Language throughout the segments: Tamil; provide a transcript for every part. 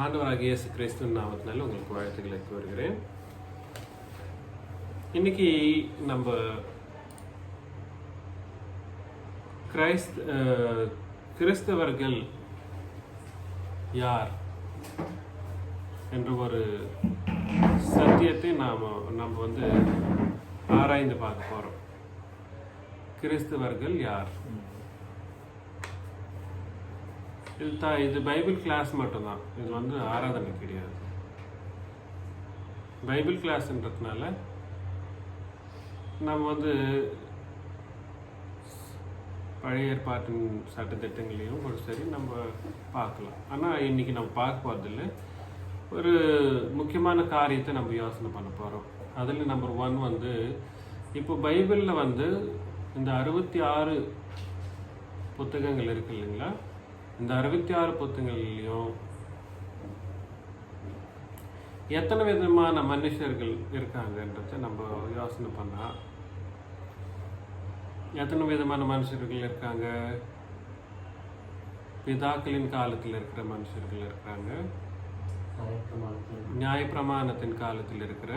ஆண்டவராகிய இயேசு கிறிஸ்துவின் நாமத்தினால உங்களுக்கு வாழ்த்துக்களை கூறுகிறேன். இன்னைக்கு நம்ம கிறிஸ்தவர்கள் யார் என்ற ஒரு சத்தியத்தை நம்ம ஆராய்ந்து பார்க்க போறோம். கிறிஸ்தவர்கள் யார்? இது பைபிள் கிளாஸ் மட்டும்தான். இது ஆராதனை கிடையாது. பைபிள் கிளாஸ்ன்றதுனால நம்ம பழைய ஏற்பாட்டின் சட்டத்திட்டங்களையும் ஒரு சரி நம்ம பார்க்கலாம். ஆனால் இன்னைக்கு நம்ம பார்க்க போகிறதில்ல. ஒரு முக்கியமான காரியத்தை நம்ம யோசனை பண்ண போகிறோம். அதில் நம்பர் 1 இப்போ பைபிளில் இந்த 66 புத்தகங்கள் இருக்கு இல்லைங்களா? இந்த 66 புத்தகங்கள்லையும் எத்தனை விதமான மனுஷர்கள் இருக்காங்கன்றத நம்ம யோசனை பண்ணா, எத்தனை விதமான மனுஷர்கள் இருக்காங்க? பிதாக்களின் காலத்தில் இருக்கிற மனுஷர்கள் இருக்காங்க, நியாயப்பிரமாணத்தின் காலத்தில் இருக்கிற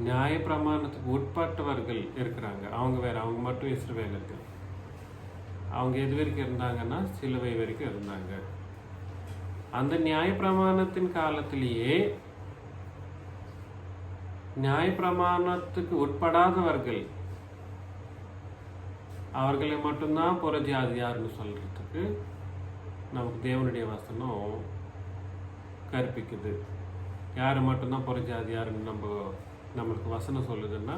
நியாயப்பிரமாணத்துக்கு உட்பட்டவர்கள் இருக்கிறாங்க. அவங்க வேற, அவங்க மட்டும் இஸ்ரவேலர்கள். அவங்க எது வரைக்கும் இருந்தாங்கன்னா சிலுவை வரைக்கும் இருந்தாங்க. அந்த நியாயப்பிரமாணத்தின் காலத்திலேயே நியாயப்பிரமாணத்துக்கு உட்படாதவர்கள், அவர்களை மட்டும்தான் புறஜாதியார்னு சொல்றதுக்கு நமக்கு தேவனுடைய வசனம் கற்பிக்குது. யாரு மட்டும்தான் புறஜாதியார்னு நம்மளுக்கு வசனம் சொல்லுதுன்னா,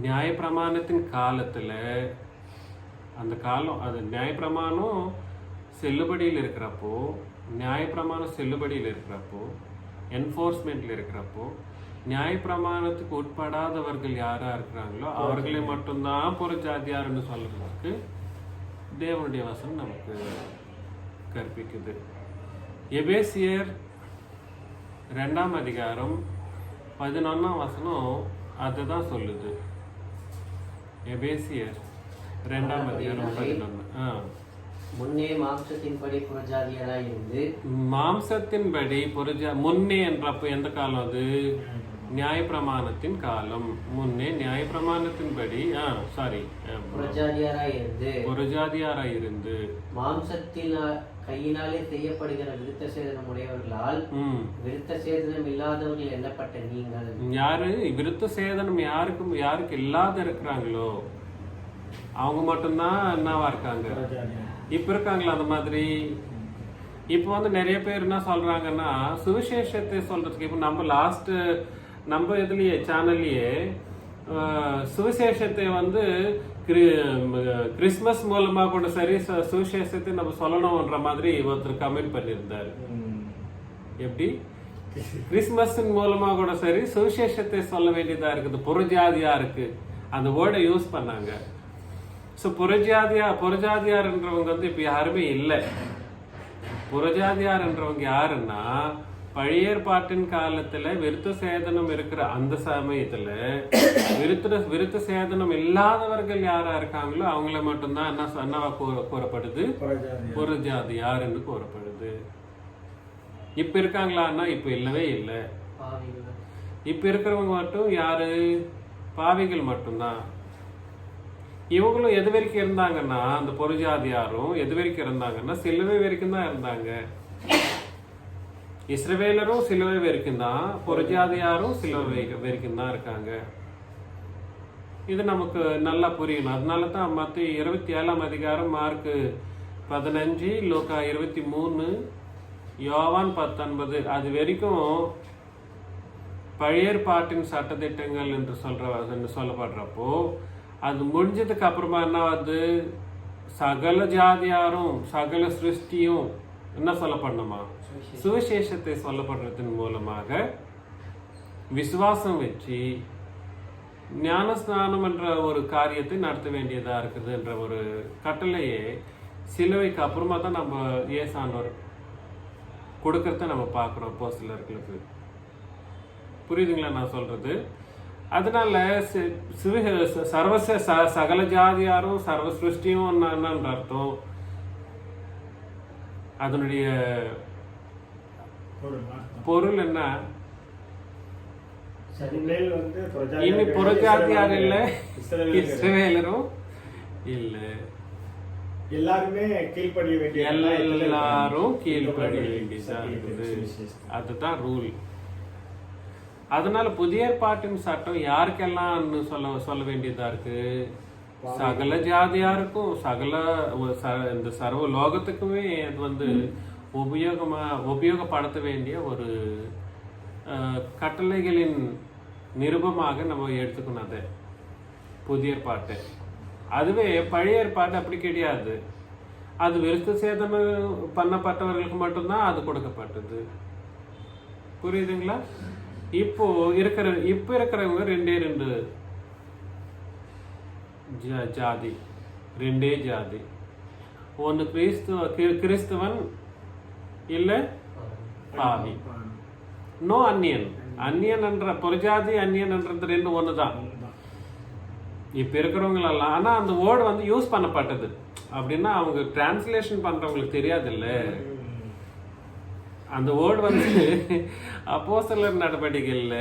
நியாயப்பிரமாணத்தின் காலத்துல, அந்த காலம் அது நியாயப்பிரமாணம் செல்லுபடியில் இருக்கிறப்போ, நியாயப்பிரமாணம் செல்லுபடியில் இருக்கிறப்போ, என்ஃபோர்ஸ்மெண்ட்ல இருக்கிறப்போ, நியாயப்பிரமாணத்துக்கு உட்படாதவர்கள் யாரா இருக்கிறாங்களோ அவர்களை மட்டும்தான் புறஜாதியார்னு சொல்றதுக்கு தேவனுடைய வசனம் நமக்கு கற்பிக்குது. எபேசியர் 2ஆம் அதிகாரம் 11ஆம் வசனம் அதுதான் சொல்லுது. எபேசியர் 2ஆம் அதிகாரம் 11. முன்னே மாம்சத்தின்படி புறஜாதியராய் இருந்து, மாம்சத்தின்படி முன்னே என்றப்போ எந்த காலம் அது? நியாயப்பிரமாணத்தின் காலம். முன்னே நியாயப்பிரமாணத்தின்படி புறஜாதியாராய் இருந்து மாம்சத்தில் கையினாலே செய்யப்படுகிற விருத்த சேதனம் உடையவர்களால் விருத்த சேதனம் இல்லாதவர்கள் எண்ணப்பட்ட நீங்கள். யாரு விருத்த சேதனம் யாருக்கு இல்லாத இருக்கிறாங்களோ அவங்க மட்டும்தான் என்னவா இருக்காங்க? இப்ப இருக்காங்களா அந்த மாதிரி? இப்போ நிறைய பேர் என்ன சொல்றாங்கன்னா, சுவிசேஷத்தை சொல்றதுக்கு இப்போ நம்ம இதுலயே சேனல்லயே சுவிசேஷத்தை கிறிஸ்மஸ் மூலமா கூட சரி சுவிசேஷத்தை நம்ம சொல்லணும்ன்ற மாதிரி ஒருத்தர் கமெண்ட் பண்ணியிருந்தாரு. எப்படி? கிறிஸ்மஸ் மூலமா கூட சரி சுவிசேஷத்தை சொல்ல வேண்டியதா இருக்குது, புறஜாதியா இருக்கு, அந்த வேர்டை யூஸ் பண்ணாங்க. ஸோ புறஜாதியார்ன்றவங்க இப்ப யாருமே இல்லை. புறஜாதியார்ன்றவங்க யாருன்னா, பழைய ஏற்பாட்டின் காலத்துல விருத்த சேதனம் இருக்கிற அந்த சமயத்துல விருத்த சேதனம் இல்லாதவர்கள் யாரா இருக்காங்களோ அவங்கள மட்டும்தான் என்னவா கூறப்படுது? புறஜாதியார் என்று கூறப்படுது. இப்ப இருக்காங்களான்னா இப்ப இல்லவே இல்லை. இப்ப இருக்கிறவங்க மட்டும் யாரு? பாவிகள் மட்டும்தான். இவங்களும் எது வரைக்கும் இருந்தாங்கன்னா, அந்த புறஜாதியாரும் எது வரைக்கும் இருந்தாங்கன்னா சிலுவை வரைக்கும் தான் இருந்தாங்க. இஸ்ரவேலரும் சிலுவை வரைக்கும் தான், புறஜாதியாரும் சிலுவை வரைக்கும் தான் இருக்காங்க. இது நமக்கு நல்லா புரியணும். அதனால தான் மத்திய 27ஆம் அதிகாரம், மார்க் 15, லூக்கா 23, யோவான் 19 அது வரைக்கும் பழைய ஏற்பாட்டின் சட்டதிட்டங்கள் என்று சொல்லப்படுறப்போ, அது முடிஞ்சதுக்கு அப்புறமா என்ன சகல ஜாதியாரும் சகல சிருஷ்டியும் என்ன சொல்லப்படணுமா? சுவிசேஷத்தை சொல்லப்படுறதன் மூலமாக விசுவாசம் வச்சு ஞானஸ்நானம் என்ற ஒரு காரியத்தை நடத்த வேண்டியதா இருக்குது என்ற ஒரு கட்டளையே சிலுவைக்கு அப்புறமா தான் நம்ம ஏசானவர் கொடுக்கறத நம்ம பார்க்கிறோம் அப்போஸ்தலர்களுக்கு. புரியுதுங்களா நான் சொல்றது? அதனால சகல ஜாதியாரும் சர்வ சிருஷ்டியும் என்னன்ற அர்த்தம்? அதனுடைய பொருள் என்ன? இனி புறஜாதியார் இல்ல, இஸ்ரவேலரும் இல்ல, எல்லாருமே கீழ்ப்படிய வேண்டிய, எல்லாரும் கீழ்ப்படிய வேண்டியதா இருக்குது. அதுதான் ரூல். அதனால புதிய ஏற்பாட்டின் சட்டம் யாருக்கெல்லாம் சொல்ல வேண்டியதா இருக்கு? சகல ஜாதியாருக்கும், இந்த சர்வ லோகத்துக்குமே அது உபயோகப்படுத்த வேண்டிய ஒரு கட்டளைகளின் நிருபமாக நம்ம எடுத்துக்கணும் அதை புதிய ஏற்பாட்டை. அதுவே பழைய ஏற்பாடு அப்படி கிடையாது. அது விருத்த சேதனம் பண்ணப்பட்டவர்களுக்கு மட்டும்தான் அது கொடுக்கப்பட்டது. புரியுதுங்களா? இப்போ இருக்கிறவங்க ரெண்டு ஜாதி, ரெண்டே ஜாதி. ஒன்னு கிறிஸ்துவன் இல்ல பாவி. நோ அந்நியன். அந்நியன் என்ற புறஜாதி, அந்நியன் என்றது ரெண்டு ஒண்ணுதான் இப்ப இருக்கிறவங்களெல்லாம். ஆனா அந்த வேர்டு யூஸ் பண்ணப்பட்டது அப்படின்னா அவங்க டிரான்ஸ்லேஷன் பண்றவங்களுக்கு தெரியாது இல்ல. அந்த வேர்டு அப்போஸ்தலர் நடவடிக்கைகள்ல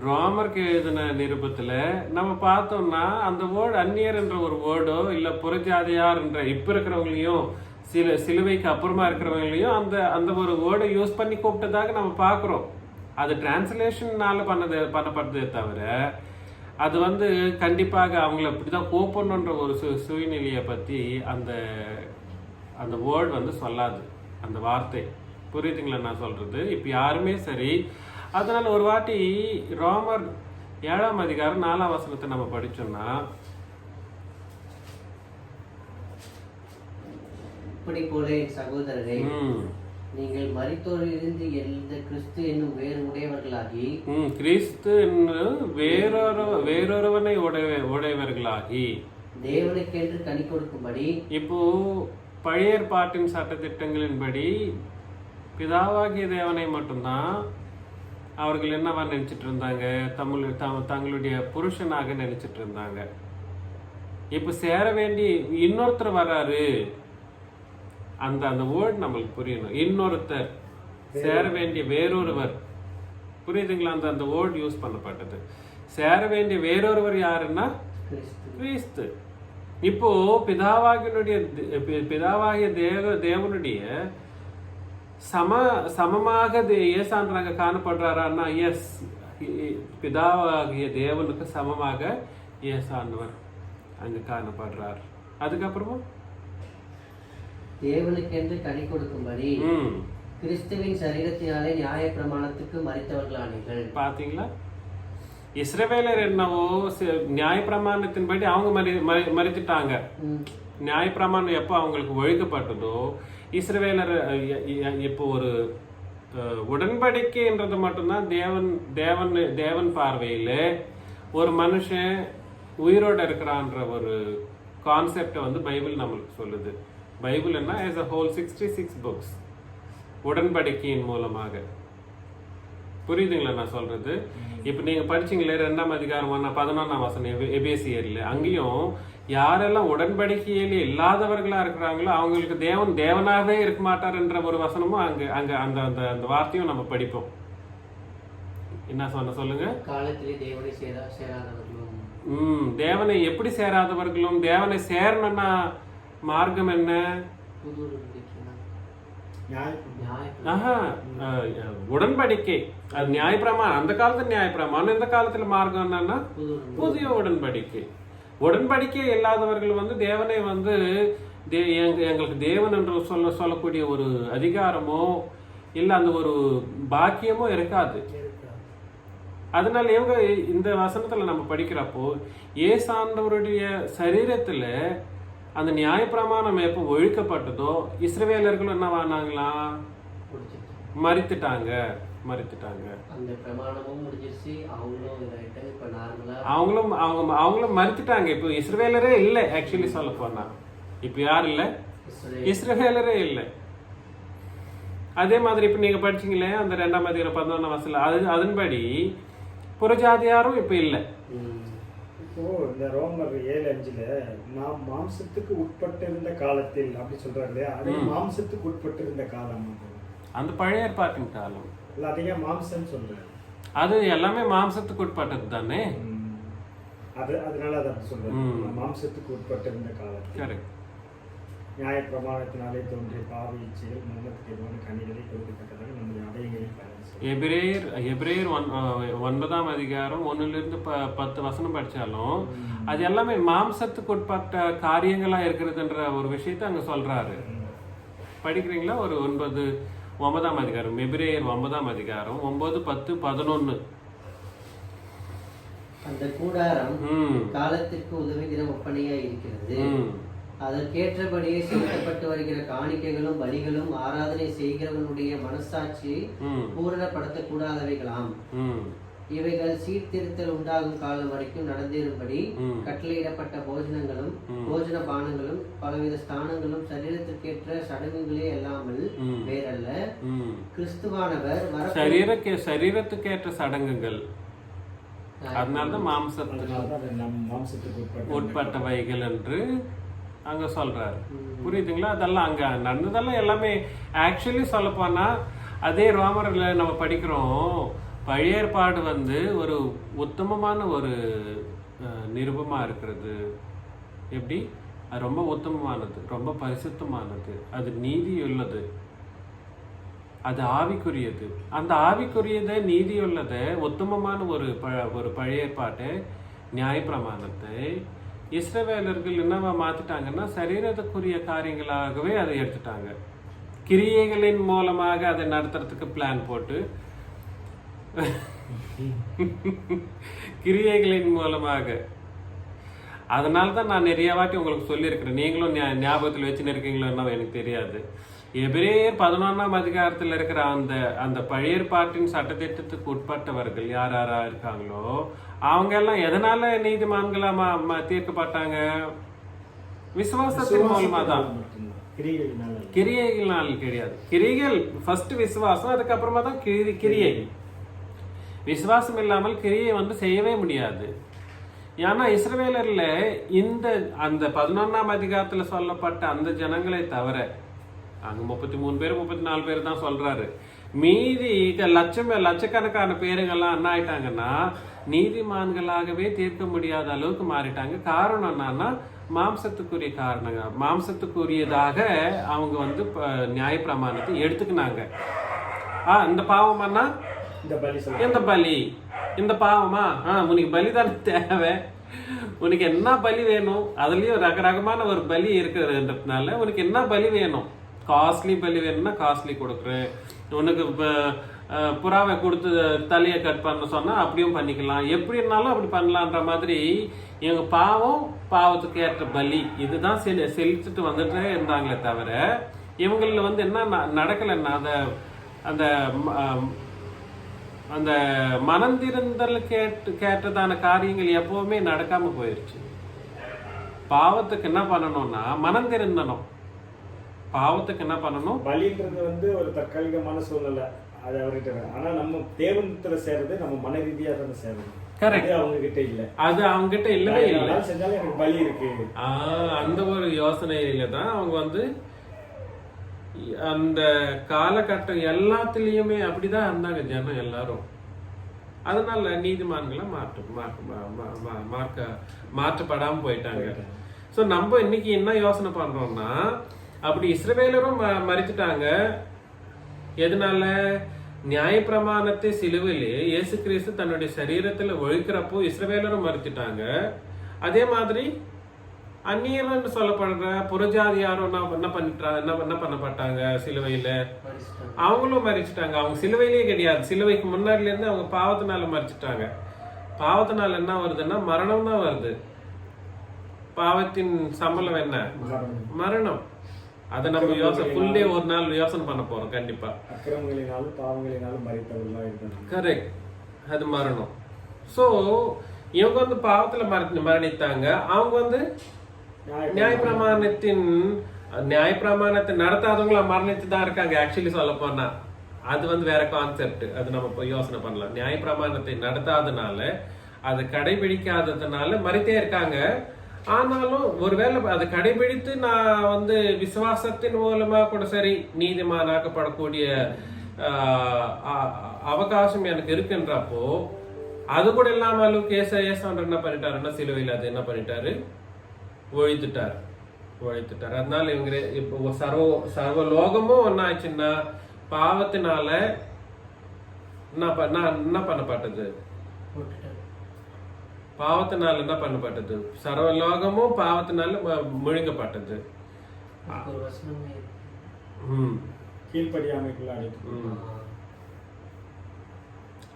ரோமருக்கு எழுதின நிருபத்துல நம்ம பார்த்தோம்னா அந்த வேர்டு அந்நியர் என்ற ஒரு வேர்டோ இல்ல புறஜாதியார் என்ற இப்ப இருக்கிறவங்களையும் சிலுவைக்கு அப்புறமா இருக்கிறவங்களையும் அந்த ஒரு வேர்டை யூஸ் பண்ணி கூப்பிட்டதாக நம்ம பாக்குறோம். அது டிரான்ஸ்லேஷன்னால பண்ணப்பட்டதே தவிர அது கண்டிப்பாக அவங்கள இப்படிதான் கூப்பிடணுன்ற ஒரு சூழ்நிலையை பத்தி அந்த வேர்டு சொல்லாது, அந்த வார்த்தை. புரியுதுங்களா நான் சொல்றது? இப்ப யாருமே சரி. அதனால ஒரு வாட்டி ரோமர் 7ஆம் அதிகாரம் 4ஆம் வசனத்தை நம்ம படிச்சோம்னா, இப்படி போல சகோதரரே, நீங்கள் மரித்தோரிலிருந்து எழுந்த கிறிஸ்து என்னும் வேறு உடையவர்களாகி, கிறிஸ்து வேறொருவனை உடையவர்களாகி தேவனுக்கென்று கனி கொடுக்கும்படி. இப்போ பழைய ஏற்பாட்டின் சட்டத்திட்டங்களின்படி பிதாவாகிய தேவனை மட்டும்தான் அவர்கள் என்னவா நினைச்சிட்டு இருந்தாங்க? தங்களுடைய புருஷனாக நினைச்சிட்டு இருந்தாங்க. இப்ப சேர வேண்டி இன்னொருத்தர் வராரு. அந்த வேர்ட் நம்மளுக்கு புரியணும். இன்னொருத்தர், சேர வேண்டிய வேறொருவர். புரியுதுங்களா? அந்த வேர்ட் யூஸ் பண்ணப்பட்டது. சேர வேண்டிய வேறொருவர் யாருன்னா கிறிஸ்து. இப்போ பிதாவாகிய தேவனுடைய சமமாக ஏசான்றாங்க காணப்படுறாரான்னா, எஸ், பிதாவாகிய தேவனுக்கு சமமாக ஏசானவர் அங்க காணப்படுறார். அதுக்கப்புறமா தேவனுக்கென்று கனி கொடுக்கும்படி கிறிஸ்துவின் சரீரத்தினாலே நியாய பிரமாணத்துக்கு மரித்தவர்களானீர்கள். பாத்தீங்களா? இஸ்ரவேலர் என்னவோ நியாய பிரமாணத்தின்படி அவங்க மறித்துட்டாங்க. நியாய பிரமாணம் எப்போ அவங்களுக்கு ஒழுக்கப்பட்டதோ, இஸ்ரவேலர் இப்போ ஒரு உடன்படிக்கைன்றது மட்டும்தான் தேவன் பார்வையில ஒரு மனுஷன் உயிரோட இருக்கிறான்ற ஒரு கான்செப்டை பைபிள் நம்மளுக்கு சொல்லுது. பைபிள் என்ன as a whole 66 books உடன்படிக்கையின் மூலமாக. புரியுதுங்களா நான் சொல்றது? இப்ப நீங்க படிச்சீங்களே 2ஆம் அதிகாரம் 11ஆம் வசனம் எபேசியர்ல, அங்கேயும் யாரெல்லாம் உடன்படிக்கையிலே இல்லாதவர்களா இருக்கிறாங்களோ அவங்களுக்கு தேவனாகவே இருக்க மாட்டார் என்ற ஒரு வசனமும் அங்க அந்த அந்த வார்த்தையும் நம்ம படிப்போம். என்ன சொல்லுங்க? காலத்திலே தேவனை சேராதவர்களும், தேவனை எப்படி சேராதவர்களும், தேவனை சேரணும்னா மார்க்கம் என்ன? உடன்படிக்கை. அது நியாயப்பிரமாணம். அந்த காலத்துல நியாயப்பிரமாணம், இந்த காலத்துல மார்க்கம் என்னன்னா புதிய உடன்படிக்கை. உடன்படிக்கை இல்லாதவர்கள் தேவனை எங்களுக்கு தேவன் என்று சொல்லக்கூடிய ஒரு அதிகாரமோ இல்ல அந்த ஒரு பாக்கியமோ இருக்காது. அதனால இவங்க இந்த வசனத்துல நம்ம படிக்கிறப்போ ஏசாண்டவருடைய சரீரத்துல அந்த நியாயப்பிரமாணம் எப்போ ஒழிக்கப்பட்டதோ இஸ்ரவேலர்கள் என்னவானாங்களா? மரித்துட்டாங்க. அவங்களும் மரித்துட்டாங்க. இப்போ இஸ்ரவேலரே இல்லை. ஆக்சுவலி சொல்ல போனா இப்ப யாரு இல்ல? இஸ்ரவேலரே இல்லை. அதே மாதிரி இப்ப நீங்க படிச்சீங்களே அந்த 2ஆம் அதிகாரம் 11ஆம் வசனம், அதன்படி புறஜாதியாரும் இப்ப இல்லை. இப்போ இந்த ரோமர் 7:5 நாம் மாம்சத்துக்கு உட்பட்டிருந்த காலத்தில் அப்படி சொல்றாரு இல்லையா? அது மாம்சத்துக்கு உட்பட்டிருந்த காலம் அது. அந்த பழைய ஏற்பாட்டின் காலம் இல்ல அதிக மாம்சம் சொல்றாரு. அது எல்லாமே மாம்சத்துக்கு உட்பட்டது தானே. அதனால அதை அப்படி சொல்றாரு, மாம்சத்துக்கு உட்பட்டிருந்த காலத்தில். கரெக்ட். நியாய பிரமாணத்தினாலே தோன்றிய பாவ இச்சைகள் மரணத்துக்கு எதிரான கனிகளை கொடுக்கத்தக்கதாக நம்முடைய அடைகளில் பயன். எபிரேயர் 9ஆம் அதிகாரம் 1 to 10 படிச்சாலும் அது எல்லாமே மாம்சத்துக்கு உட்பட்ட காரியங்களா இருக்கிறதுன்ற ஒரு விஷயத்தை அங்க சொல்றாரு. படிக்கிறீங்களா? ஒரு 9ஆம் அதிகாரம், எபிரேயர் 9ஆம் அதிகாரம் 9, 10, 11. அந்த கூடாரம் காலத்திற்கு உதவுகிற ஒப்பனையா இருக்கிறது. அதற்கேற்றபடியே செலுத்தப்பட்டு வருகிற காணிக்கைகளும் பலிகளும் ஆராதனை செய்கிறவனுடைய மனசாட்சியை பூரணப்படுத்தக்கூடாதவைகளாம். இவைகள் சீர்திருத்தல் உண்டாகும் காலம் வரைக்கும் நடந்தேறும்படி கட்டளையிடப்பட்ட போஜனங்களும் போஜன பானங்களும் பலவித ஸ்தானங்களும் சரீரத்திற்கேற்ற சடங்குகளே அல்லாமல் வேறல்ல. கிறிஸ்துவானவர் சரீரத்துக்கேற்ற சடங்குகள், அதனாலதான் மாம்சத்துக்கு உட்பட்டவைகள் என்று அங்க சொல்றாரு. புரியுதுங்களா? அதெல்லாம் அங்க நடந்ததெல்லாம் எல்லாமே ஆக்சுவலி சொல்ல போனா அதே ரோமர்ல நம்ம படிக்கிறோம். பழைய ஏற்பாடு ஒரு உத்தமமான ஒரு நிருபமா இருக்கிறது. எப்படி? அது ரொம்ப உத்தமமானது, ரொம்ப பரிசுத்தமானது, அது நீதி உள்ளது, அது ஆவிக்குரியது. அந்த ஆவிக்குரியதை நீதி உள்ளதை உத்தமமான ஒரு பழைய ஏற்பாட்டை நியாயப்பிரமாணத்தை இஸ்ரவேலர்கள் என்னவா மாத்திட்டாங்கன்னா சரீரத்துக்குரிய காரியங்களாகவே அதை எடுத்துட்டாங்க. கிரியைகளின் மூலமாக அதை நடத்துறதுக்கு பிளான் போட்டு கிரியைகளின் மூலமாக. அதனாலதான் நான் நிறைய வாட்டி உங்களுக்கு சொல்லியிருக்கிறேன். நீங்களும் ஞாபகத்தில் வச்சுன்னு இருக்கீங்களோ எனக்கு தெரியாது. எபிரேயர் 11ஆம் அதிகாரத்தில் இருக்கிற அந்த பழைய ஏற்பாட்டின் சட்டத்திட்டத்துக்கு உட்பட்டவர்கள் யாரா இருக்காங்களோ அவங்க எல்லாம் எதனால நீதிமான்களா தீர்க்கப்பட்டாங்க? விசுவாசத்தின் மூலமா தான். கிரியைகள்னால கிடையாது. கிரிகள் ஃபர்ஸ்ட் விசுவாசம், அதுக்கப்புறமா தான் கிரியை. விசுவாசம் இல்லாமல் கிரியை செய்யவே முடியாது. ஏன்னா இஸ்ரவேலர்ல அந்த 11ஆம் அதிகாரத்துல சொல்லப்பட்ட அந்த ஜனங்களை தவிர அங்க 33 பேர் 34 பேர் தான் சொல்றாரு. மீதி லட்சக்கணக்கான பேருங்கெல்லாம் என்ன ஆயிட்டாங்கன்னா நீதிமான்களாகவே தீர்க்க முடியாத அளவுக்கு மாறிட்டாங்க. காரணம் என்னன்னா மாம்சத்துக்குரிய மாம்சத்துக்குரியதாக அவங்க நியாயப்பிரமாணத்தை எடுத்துக்கினாங்க. இந்த பாவம்னா இந்த பலி, இந்த பாவமா உனக்கு பலிதானே தேவை, உனக்கு என்ன பலி வேணும், அதுலயும் ரகரகமான ஒரு பலி இருக்கிறதுன்றதுனால உனக்கு என்ன பலி வேணும், காஸ்ட்லி பலி வேணும்னா காஸ்ட்லி கொடுக்குறேன், உனக்கு புறாவை கொடுத்து தலையை கட் பண்ண சொன்னா அப்படியும் பண்ணிக்கலாம், எப்படி இருந்தாலும் அப்படி பண்ணலான்ற மாதிரி இவங்க பாவத்துக்கு ஏற்ற பலி இதுதான் செலுத்திட்டு வந்துட்டே இருந்தாங்களே தவிர இவங்கள என்ன நடக்கலைன்னா அந்த அந்த மனந்திருந்தல் கேட்டதான காரியங்கள் எப்பவுமே நடக்காம போயிருச்சு. பாவத்துக்கு என்ன பண்ணணும்னா மனந்திருந்தணும். பாவத்துக்கு என்ன பண்ணணும்? பலின்றது ஒரு தற்காலிகமான சூழ்நிலை, அது அவர்கிட்ட. ஆனா நம்ம தேவனத்துல சேர்றது நம்ம மன ரீதியா தான் சேர்றது. கரெக்ட். அவங்க கிட்ட இல்ல, அது அவங்க கிட்ட இல்லவே இல்லை. செஞ்சாலும் எனக்கு பலி இருக்கு அந்த ஒரு யோசனையில தான் அவங்க அந்த காலகட்டம் எல்லாத்துலயுமே அப்படிதான் இருந்தாங்க ஜனம் எல்லாரும். அதனால நீதிமான்களை மாற்றப்படாம போயிட்டாங்க. சோ நம்ம இன்னைக்கு என்ன யோசனை பண்றோம்னா அப்படி இஸ்ரவேலரும் மறிச்சுட்டாங்க. எதனால? நியாயப்பிரமாணத்தை சிலுவையிலே இயேசு கிறிஸ்து தன்னுடைய சரீரத்துல ஒழிக்கிறப்போ இஸ்ரவேலரும் மறிச்சுட்டாங்க. அதே மாதிரி அந்நியர்னு சொல்லப்படுற புறஜாதி யாரும் என்ன பண்ணப்பட்டாங்க சிலுவையில? அவங்களும் மறிச்சுட்டாங்க. அவங்க சிலுவையிலேயே கிடையாது, சிலுவைக்கு முன்னாடில இருந்து அவங்க பாவத்தினால மறிச்சுட்டாங்க. பாவத்தினால என்ன வருதுன்னா மரணம் தான் வருது. பாவத்தின் சம்பளம் என்ன? மரணம். அதை நம்ம ஃபுல் டே ஒரு நாள் யோசனை பண்ண போறோம் கண்டிப்பா. அக்கிரமங்களினாலும் பாவங்களினாலும் மரித்தவர்களாக இருந்தாங்க. கரெக்ட், அது மரணம். சோ இவங்க பாவத்துல மரணித்தாங்க. அவங்க நியாயப்பிரமாணத்தை நடத்தாதவங்கள மரணித்து தான் இருக்காங்க. ஆக்சுவலி சொல்ல போனா அது வேற கான்செப்ட். அது நம்ம யோசனை பண்ணலாம். நியாயப்பிரமாணத்தை நடத்தாதனால அதை கடைபிடிக்காததுனால மறித்தே இருக்காங்க. ஆனாலும் ஒருவேளை அதை கடைபிடித்து நான் வந்து விசுவாசத்தின் மூலமா கூட சரி நீதிமானாக்கப்படக்கூடிய அவகாசம் எனக்கு இருக்குன்றப்போ, அது கூட இல்லாம அளவுக்கு ஏசாண்டர் என்ன பண்ணிட்டாருன்னா சிலுவையில் அது என்ன பண்ணிட்டாரு, ஒழித்துட்டார். அதனால இவங்க இப்போ சர்வ லோகமும் என்ன ஆச்சுன்னா பாவத்தினால என்ன பண்ணப்பட்டது, பாவத்தினால என்ன பண்ணப்பட்டது, சர்வலோகமும் பாவத்தினால முழுங்கப்பட்டது.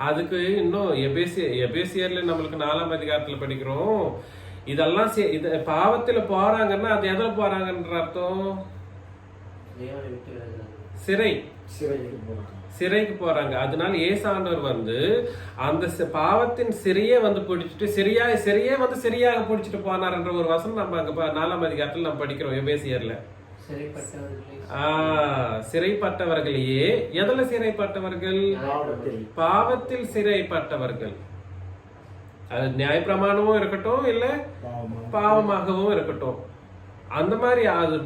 அதுக்கு இன்னும் எபேசியர்ல நம்மளுக்கு 4ஆம் அதிகாரத்துல படிக்கிறோம், இதெல்லாம் பாவத்துல போறாங்கன்னா அது எதுல போறாங்கன்ற அர்த்தம், சிறைக்கு போறாங்க. அதனால ஏசாண்டவர் வந்து அந்த பாவத்தின் சிறையே வந்து பிடிச்சிட்டு சிறையே வந்து சரியாக பிடிச்சிட்டு போனார்ன்ற ஒரு வசனம் நம்ம அங்க 4ஆம் அதிகாரத்துல நம்ம படிக்கிறோம் எபேசியர்ல. சிறைப்பட்டவர்களையே எதுல சிறைப்பட்டவர்கள், பாவத்தில் சிறைப்பட்டவர்கள். அது நியாயப்பிரமாணமும் இருக்கட்டும் இல்ல பாவமாகவும் இருக்கட்டும். அந்த மாதிரி அது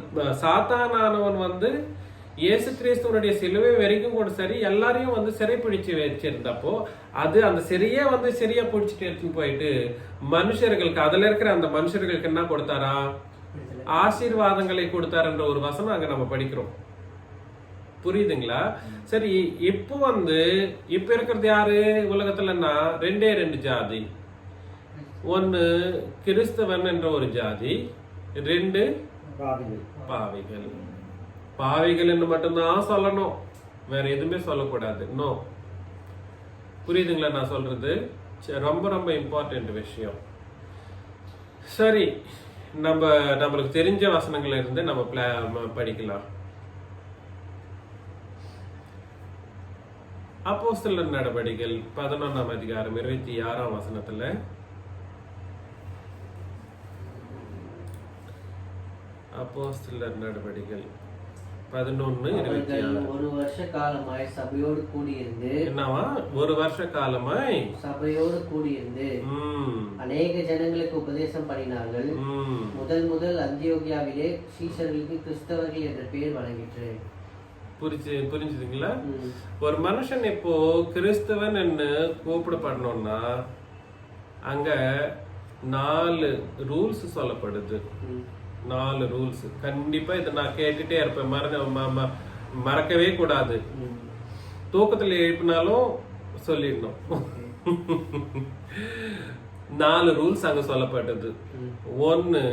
சாத்தானானவன் வந்து இயேசு கிறிஸ்துவனுடைய சிலுவை வரைக்கும் கூட சரி எல்லாரையும் வந்து சிறை பிடிச்சு வச்சிருந்தப்போ அது அந்த சிறையே வந்து சரியா பிடிச்சிட்டு எடுத்துன்னு போயிட்டு மனுஷர்களுக்கு, அதுல இருக்கிற அந்த மனுஷர்களுக்கு என்ன கொடுத்தாரா, ஆசீர்வாதங்களை கொடுத்தாருன்ற ஒரு வசனம் அங்க நம்ம படிக்கிறோம். புரியுதுங்களா? சரி, இப்போ வந்து இப்ப இருக்கிறது யாரு உலகத்துலன்னா 2 ஜாதி. ஒன்னு கிறிஸ்தவன் என்ற ஒரு ஜாதி, 2 பாவிகள். பாவிகள் என்று மட்டும்தான் சொல்லணும், வேற எதுவுமே சொல்லக்கூடாது. நோ, புரியுதுங்களா நான் சொல்றது? ரொம்ப ரொம்ப இம்பார்ட்டன்ட் விஷயம். சரி, நம்மளுக்கு தெரிஞ்ச வசனங்கள்ல இருந்து நம்ம படிக்கலாம். அப்போஸ்தலர் நடவடிக்கைகள் 11ஆம் அதிகாரம் 26ஆம் வசனத்துல, அப்போஸ்தலர் நடவடிக்கைகள் 11:26. ஒரு வருஷ காலமாய் சபையோடு கூடியிருந்து, என்னவா, ஒரு வருஷ காலமாய் சபையோடு கூடியிருந்து அநேக ஜனங்களுக்கு உபதேசம் பண்ணினார்கள். முதல் அந்தியோகியாவிலே சீஷர்களுக்கு கிறிஸ்தவர்கள் என்ற பெயர் வழங்கிற்று. புரிஞ்சுதுங்களா? ஒரு மனுஷன் இப்போ கிறிஸ்தவன் என்று கூப்பிடப்படணும்னா அங்க 4 ரூல்ஸ் சொல்லப்படுது. 4 ரூல்ஸ் கண்டிப்பா இதை நான் கேட்டுட்டே இருப்பேன், மறக்கவே கூடாது. தூக்கத்துல எழுப்பினாலும் சொல்லிடணும். 4 ரூல்ஸ் அங்க சொல்லப்பட்டது. 1,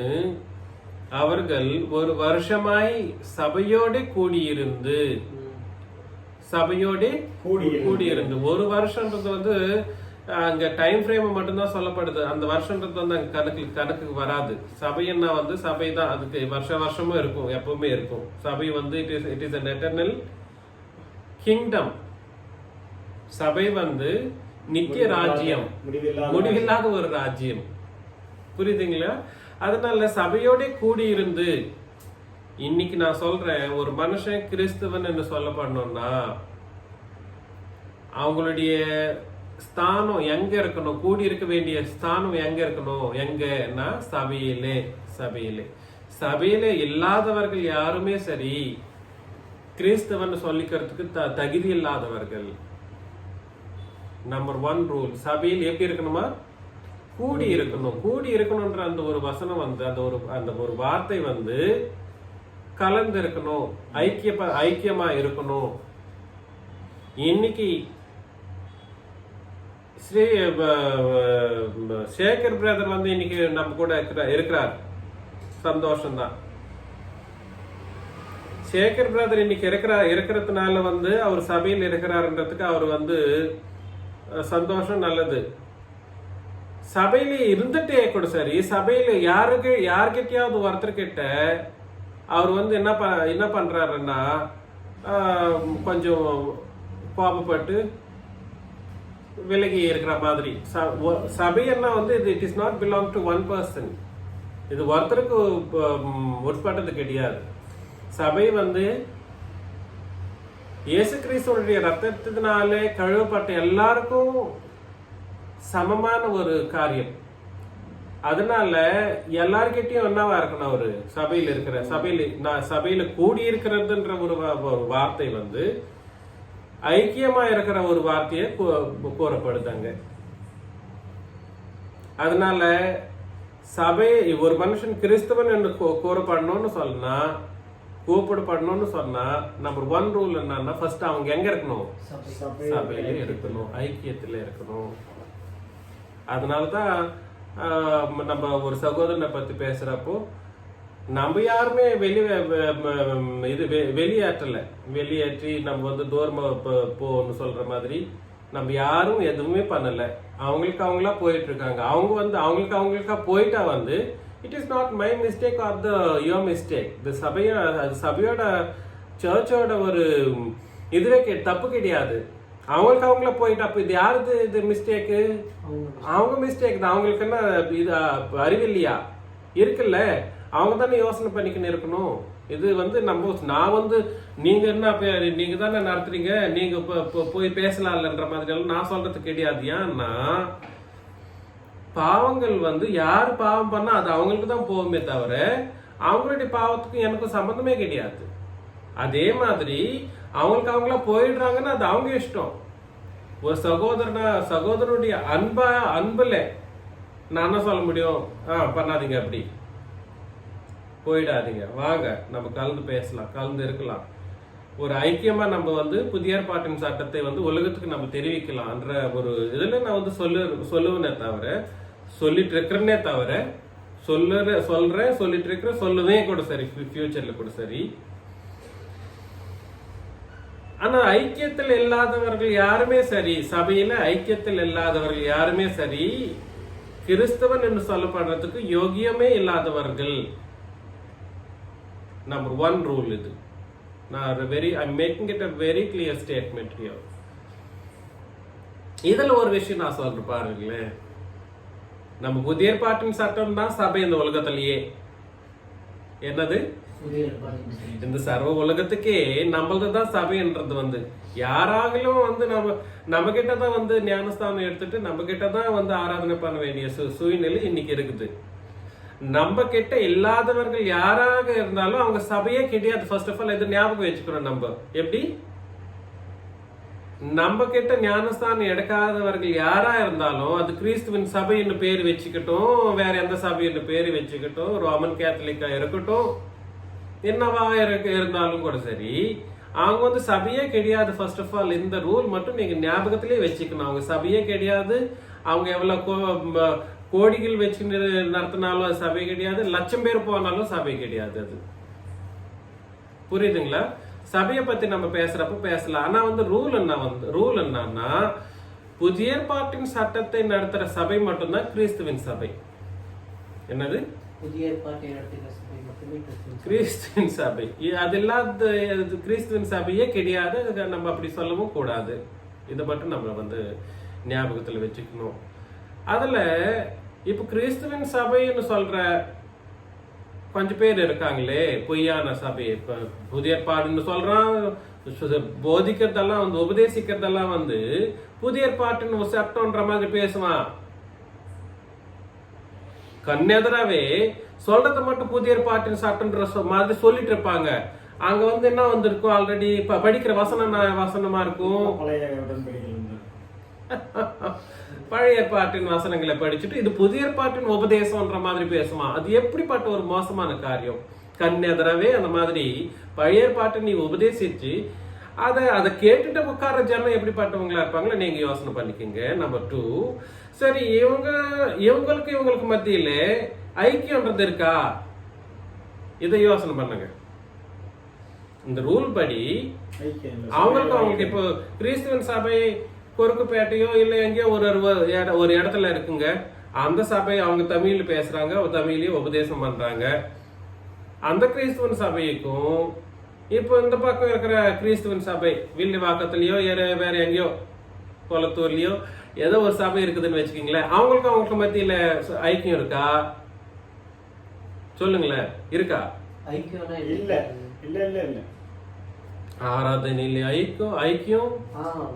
அவர்கள் ஒரு வருஷமாய் சபையோட கூடியிருந்து, ஒரு வருஷம்ன்றது வந்து அங்க டைம் ஃப்ரேம் மட்டும்தான் சொல்லப்படுது. அந்த வருஷம்ன்றது வந்து அங்க கணக்குக்கு வராது. சபைன்னா வந்து சபை தான், அதுக்கு வருஷமும் இருக்கும், எப்பவுமே இருக்கும். சபை வந்து it is an eternal kingdom. சபை வந்து நித்திய ராஜ்யம், முடிவில்லாத ஒரு ராஜ்யம். புரியுதுங்களா? அதனால சபையோட கூடியிருந்து, இன்னைக்கு நான் சொல்றேன், ஒரு மனுஷன் கிறிஸ்தவன் என்று சொல்லப்படணும்னா அவங்களுடைய ஸ்தானம் எங்க இருக்கணும், கூடி இருக்க வேண்டிய ஸ்தானம் எங்க இருக்கணும், எங்கன்னா சபையிலே இல்லாதவர்கள் யாருமே சரி கிறிஸ்தவன் சொல்லிக்கிறதுக்கு தகுதி இல்லாதவர்கள். நம்பர் 1 ரூல், சபையில் எப்படி இருக்கணுமா, கூடி இருக்கணும்ன்ற அந்த ஒரு வசனம் வந்து அந்த ஒரு வார்த்தை வந்து கலந்து இருக்கணும், ஐக்கியமா இருக்கணும். இன்னைக்கு சேகர் பிரதர் வந்து இன்னைக்கு நம்ம கூட இருக்கிறார், சந்தோஷம்தான். சேகர் பிரதர் இன்னைக்கு இருக்கிறதுனால வந்து அவர் சபையில் இருக்கிறாருன்றதுக்கு அவர் வந்து சந்தோஷம், நல்லது. சபையில இருந்துட்டே கூட சரி, சபையில யாருக்கிட்டையாவது ஒருத்தர்கிட்ட அவர் வந்து என்ன பண்றாருன்னா கொஞ்சம் கோபப்பட்டு விலகி இருக்கிற மாதிரி. சபைன்னா வந்து it is not belong to 1 person. இது ஒருத்தருக்கு உட்பட்டது கிடையாது. சபை வந்து இயேசு கிறிஸ்துவுடைய ரத்தத்தினாலே கழுவப்பட்ட எல்லாருக்கும் சமமான ஒரு காரியம். அதனால எல்லார்கிட்டயும் என்னவா இருக்கணும், ஒரு சபையில இருக்கிற சபையில கூடி இருக்கிறதுன்ற ஒரு வார்த்தை வந்து ஐக்கியமா இருக்கிற ஒரு வார்த்தையை கூறப்படுதாங்க. அதனால சபை ஒரு மனுஷன் கிறிஸ்தவன் என்று கூறப்படணும்னு சொன்னா, கூப்பிடப்படணும்னு சொன்னா, நம்பர் 1 ரூல் என்னன்னா, ஃபர்ஸ்ட் அவங்க எங்க இருக்கணும், சபையில இருக்கணும், ஐக்கியத்துல இருக்கணும். அதனாலதான் நம்ம ஒரு சகோதரனை பத்தி பேசுறப்போ நம்ம யாருமே வெளியேற்றி நம்ம வந்து தூரமா போன்னு சொல்ற மாதிரி நம்ம யாரும் எதுவுமே பண்ணல. அவங்களுக்கு அவங்களா போயிட்டு இருக்காங்க. அவங்க வந்து அவங்களுக்கா போயிட்டா வந்து it is not my mistake or your mistake. இந்த சபையோட சர்ச்சோட ஒரு இதுவே தப்பு கிடையாது. அவங்களுக்கு அவங்கள போயிட்டா அப்ப இது யாருது இது மிஸ்டேக்கு? அவங்க மிஸ்டேக் தான். அவங்களுக்கு என்ன இது அறிவில்லையா? இருக்குல்ல, அவங்க தானே யோசனை பண்ணிக்கின்னு இருக்கணும். இது வந்து நான் வந்து நீங்க என்ன நீங்க தானே நடத்துறீங்க, நீங்க போய் பேசலாம்ன்ற மாதிரி எல்லாம் நான் சொல்றது கிடையாது. ஏன்னா பாவங்கள் வந்து யாரு பாவம் பண்ணா அது அவங்களுக்கு தான் போகுமே தவிர அவங்களுடைய பாவத்துக்கும் எனக்கும் சம்பந்தமே கிடையாது. அதே மாதிரி அவங்களுக்கு அவங்களா போயிடுறாங்கன்னா அது அவங்க இஷ்டம். ஒரு சகோதரனுடைய அன்புல நான் என்ன சொல்ல முடியும், பண்ணாதீங்க, அப்படி போயிடாதீங்க, வாங்க நம்ம கலந்து பேசலாம், கலந்து இருக்கலாம். ஒரு ஐக்கியமா நம்ம வந்து புதிய ஏற்பாட்டின் சட்டத்தை வந்து உலகத்துக்கு நம்ம தெரிவிக்கலாம்ன்ற ஒரு இதுல நான் வந்து சொல்லுவேனே தவிர, சொல்லிட்டு இருக்கிறேன்னே தவிர, சொல்லிட்டு இருக்கிறேன், சொல்லுவேன் கூட சரி, ஃபியூச்சர்ல கூட சரி. ஆனா ஐக்கியத்தில் இல்லாதவர்கள் யாருமே சரி, சபையில ஐக்கியத்தில் இல்லாதவர்கள் யாருமே சரி, கிறிஸ்தவன் என்று சொல்லப்படுறதுக்கு யோகியமே இல்லாதவர்கள். நம்பர் 1 ரூல் இது. I'm making it a very clear statement here. இதுல ஒரு விஷயம் நான் சொல்றேன் பாருங்களேன். நம்ம புதிய ஏற்பாட்டின் சட்டம் தான் சபை இந்த உலகத்திலேயே. என்னது? இந்த சர்வ உலகத்துக்கே நம்மளதுதான் சபைன்றது. வந்து யாராகலும் வந்து நம்ம கிட்டதான் வந்து ஞானஸ்தானம் எடுத்துட்டு நம்ம கிட்டதான் வந்து ஆராதனை பண்ண வேண்டிய சூழ்நிலை இன்னைக்கு இருக்குது. நம்ம கிட்ட இல்லாதவர்கள் யாராக இருந்தாலும் அவங்க சபையே கிடையாது. ஃபர்ஸ்ட் ஆஃப் ஆல் இது ஞாபகம் வச்சுக்கிறோம். நம்ம எப்படி நம்ம கிட்ட ஞானஸ்தானம் எடுக்காதவர்கள் யாரா இருந்தாலும் அது கிறிஸ்துவின் சபைன்னு பேர் வச்சுக்கிட்டோம், வேற எந்த சபைன்னு பேர் வச்சுக்கிட்டோம், ரோமன் கேத்தலிக்கா இருக்கட்டும், என்னவா இருந்தாலும் கூட சரி, அவங்க வந்து சபையே கிடையாது. ஃபர்ஸ்ட் ஆஃப் ஆல் இந்த ரூல் மட்டும் நீங்க ஞாபகத்திலே வச்சுக்கணும். அவங்க சபையே கிடையாது. அவங்க எவ்வளவு கோடிகள் வச்சு நடத்தினாலும் அது சபை கிடையாது. 1,00,000 பேர் போனாலும் சபை கிடையாது. அது புரியுதுங்களா? சபையை பத்தி நம்ம பேசுறப்ப பேசலாம். ஆனா வந்து ரூல் என்னன்னா, புதிய ஏற்பாட்டின் சட்டத்தை நடத்துற சபை மட்டும்தான் கிறிஸ்துவின் சபை. என்னது? புதிய ஏற்பாட்டை நடத்துகிற சபை மட்டுமே கிறிஸ்துவின் சபை. அது இல்லாத கிறிஸ்துவின் சபையே கிடையாது. நம்ம அப்படி சொல்லவும் கூடாது. இதை மட்டும் நம்ம வந்து ஞாபகத்துல வச்சுக்கணும். அதுல இப்ப கிறிஸ்துவின் சபைன்னு சொல்ற கொஞ்சம் பேர் இருக்காங்களே, பொய்யான சபை. இப்ப புதிய ஏற்பாடுன்னு சொல்றான், போதிக்கிறதெல்லாம் வந்து உபதேசிக்கிறதெல்லாம் வந்து புதிய ஏற்பாட்டுன்னு சட்டம்ன்ற மாதிரி பேசுவான். கண்ணெதிராவே சொல்றதை மட்டும் புதிய ஏற்பாட்டின் சட்டம்ன்ற மாதிரி சொல்லிட்டு இருப்பாங்க. அங்க வந்து என்ன வந்திருக்கும், ஆல்ரெடி படிக்கிற வசனமா இருக்கும். பழைய ஏற்பாட்டின் வசனங்களை படிச்சுட்டு இது புதிய ஏற்பாட்டின் உபதேசம்ன்ற மாதிரி பேசுவான். அது எப்படிப்பட்ட ஒரு மோசமான காரியம். கண்ணெதிரவே அந்த மாதிரி பழைய ஏற்பாட்டை நீ உபதேசிச்சு அதை கேட்டுட்டு உட்கார ஜனம் எப்படிப்பட்டவங்களா இருப்பாங்களோ நீங்க யோசனை பண்ணிக்கோங்க. நம்பர் 2, சரி, இவங்களுக்கு மத்தியில ஐக்கியம்ன்றது இருக்கா? இதை யோசனை பண்ணுங்க. இந்த ரூல் படி அவங்களுக்கு இப்போ கிறிஸ்துவன் சபை கொருக்குப்பேட்டையோ இல்ல எங்கேயோ ஒரு இடத்துல இருக்குங்க. அந்த சபை அவங்க தமிழ்ல பேசுறாங்க, தமிழ்லயே உபதேசம் பண்றாங்க. அந்த கிறிஸ்துவன் சபைக்கும் இப்போ இந்த பக்கம் இருக்கிற கிறிஸ்துவன் சபை வில்லிவாக்கத்திலயோ வேற எங்கேயோ கொளத்தூர்லயோ ஏதோ ஒரு சபை இருக்குதுன்னு வச்சுக்கீங்களேன். அவங்களுக்கு மத்தியில ஐக்கியம் இருக்கா? சொல்லுங்களேன், இருக்கா? ஐக்கியம் இல்ல இல்ல இல்ல இல்ல. ஆராதனையில ஐக்கியம்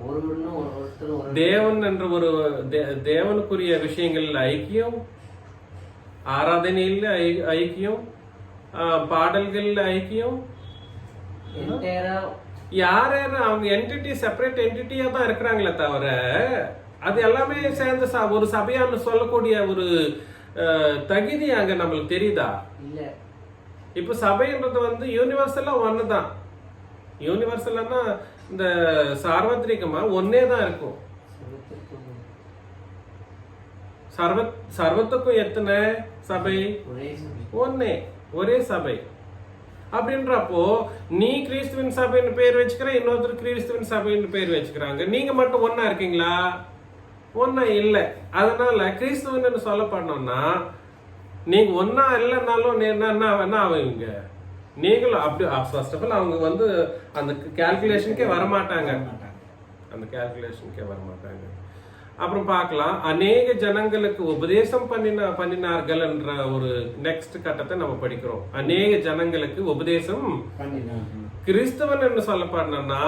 ஒருத்தரும் தேவன் என்ற ஒரு தேவனுக்குரிய விஷயங்கள்ல ஐக்கியம், ஆராதனையில ஐக்கியம், பாடல்கள்ல ஐக்கியம். யார் அவங்க என்டிட்டி செப்பரேட் என்டிட்டியா தான் இருக்கிறாங்களே தவிர அது எல்லாமே சேர்ந்து ஒரு சபையான்னு சொல்லக்கூடிய ஒரு தகுதி அங்க நம்மளுக்கு தெரியுதா? இல்ல. இப்ப சபைன்றது வந்து யூனிவர்சலா ஒண்ணுதான். யூனிவர்சல்னா இந்த சார்வத்ரிகமா ஒன்னே தான் இருக்கும். சர்வத்துக்கும் எத்தனை சபை? ஒன்னே, ஒரே சபை. அப்படின்றப்போ நீ கிறிஸ்துவின் சபைன்னு பேர் வச்சுக்கிற, இன்னொருத்தர் கிறிஸ்துவின் சபைன்னு பேர் வச்சுக்கிறாங்க. நீங்க மட்டும் ஒன்னா இருக்கீங்களா? ஒன்னா இல்லை. அதனால கிறிஸ்துவன்னு சொல்லப்படணும்னா நீங்க ஒன்னா இல்லைன்னாலும் என்ன ஆவீங்க? நீங்களும் அப்படி ஃபர்ஸ்ட் ஆஃப் ஆல் அவங்க வந்து அந்த கால்குலேஷனுக்கே வரமாட்டாங்க. அந்த கால்குலேஷனுக்கே வரமாட்டாங்க. அப்புறம் பார்க்கலாம், அநேக ஜனங்களுக்கு உபதேசம் பண்ணினார்கள் என்ற ஒரு நெக்ஸ்ட் கட்டத்தை நம்ம படிக்கிறோம். அநேக ஜனங்களுக்கு உபதேசம் கிறிஸ்தவன் என்று சொல்லப்படணும்னா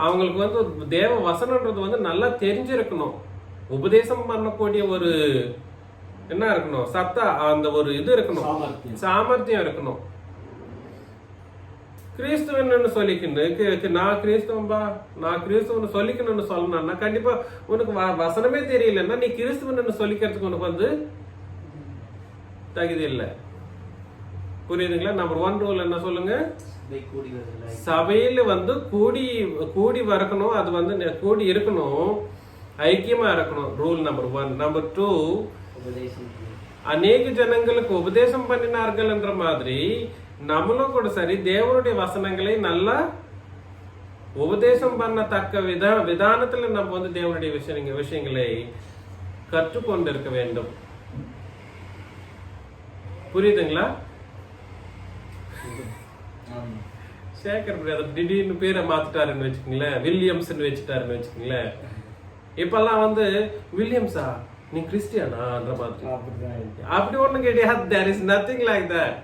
அவங்களுக்கு வந்து தேவ வசனன்றது வந்து நல்லா தெரிஞ்சிருக்கணும். உபதேசம் பண்ணக்கூடிய ஒரு என்ன இருக்கணும்? அந்த ஒரு இது இருக்கணும், சாமர்த்தியம் இருக்கணும். கிறிஸ்துவன்னு சொல்லிக்கணும், நான் கிறிஸ்தவன்பா, நான் கிறிஸ்துவன்னு சொல்லிக்கணும்னு சொல்லணும்னா கண்டிப்பா உனக்கு வசனமே தெரியலன்னா நீ கிறிஸ்துவன்னு சொல்லிக்கிறதுக்கு உனக்கு வந்து தகுதி இல்லை. புரியுதுங்களா? நம்பர் 1 ரூல் என்ன சொல்லுங்க? சபையில வந்து கூடி வரக்கணும், அது வந்து கூடி இருக்கணும், ஐக்கியமா இருக்கணும். Rule number 1. நம்பர் 2, அநேக ஜனங்களுக்கு உபதேசம் பண்ணினார்கள் என்ற மாதிரி நம்மளும் கூட சரி தேவனுடைய வசனங்களை நல்லா உபதேசம் பண்ணத்தக்க விதானத்துல நம்ம வந்து தேவனுடைய விஷயங்களை கற்றுக்கொண்டு இருக்க வேண்டும். புரியுதுங்களா? சேகர் பிரதர் திடீர்னு பேரை மாத்திட்டாருன்னு வச்சுக்கோங்களேன், வில்லியம்ஸ் வச்சுட்டாருன்னு வச்சுக்கோங்களேன். இப்பெல்லாம் வந்து வில்லியம்ஸா நீ கிறிஸ்டியானான்ற மாதிரி அப்படி ஒண்ணு கிடையாது. There is nothing like that.